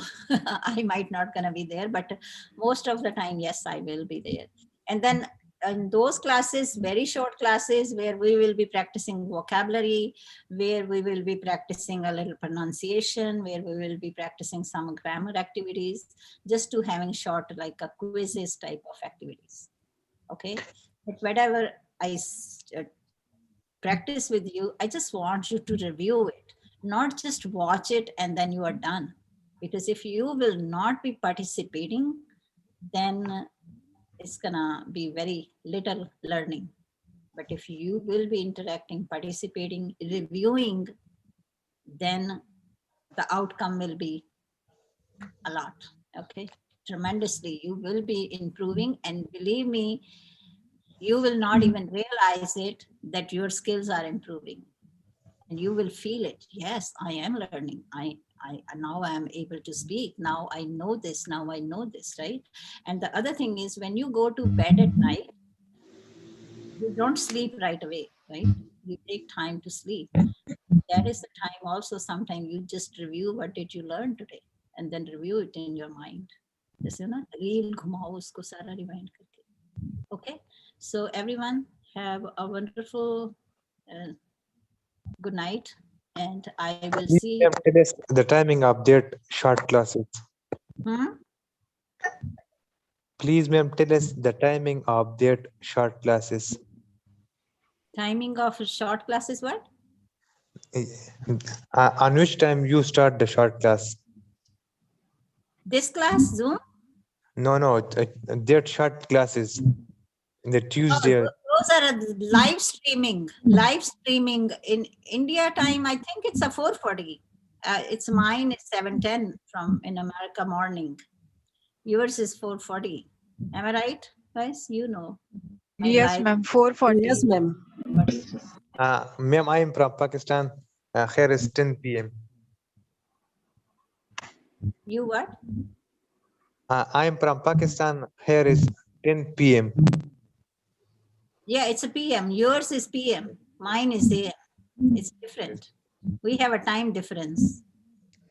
I might not gonna be there, but most of the time, yes, I will be there. And then in those classes, very short classes where we will be practicing vocabulary, where we will be practicing a little pronunciation, where we will be practicing some grammar activities, just to having short like a quizzes type of activities. Okay, but whatever I practice with you, I just want you to review it, not just watch it and then you are done. Because if you will not be participating, then it's gonna be very little learning. But if you will be interacting, participating, reviewing, then the outcome will be a lot, okay? Tremendously, you will be improving, and believe me, you will not even realize it that your skills are improving. And you will feel it. Yes, I am learning. Now I am able to speak. Now I know this. Now I know this, right? And the other thing is, when you go to bed at night, you don't sleep right away, right? You take time to sleep. That is the time also. Sometimes you just review what did you learn today, and then review it in your mind. Okay, so everyone have a wonderful good night, and I will see you. Tell us the timing of that short classes. Please, ma'am, tell us the timing of that short classes. Timing of short classes, what? On which time you start the short class? This class, Zoom? No, that short classes. in the Tuesday. Those are live streaming. Live streaming in India time. I think it's a 4:40. It's mine is 7:10 from in America morning. Yours is 4:40. Am I right, guys? You know. Yes, ma'am. 4:40. Yes, ma'am. Ma'am, I am from Pakistan. Here is 10 p.m. You what? I am from Pakistan. Here is 10 p.m. Yeah, it's a PM. Yours is PM. Mine is AM. It's different. We have a time difference.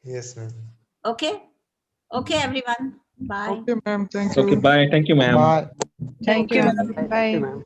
Yes, ma'am. Okay. Okay, everyone. Bye. Okay, ma'am. Thank you. Okay, bye. Thank you, ma'am. Bye. Thank you, Okay, ma'am. Bye.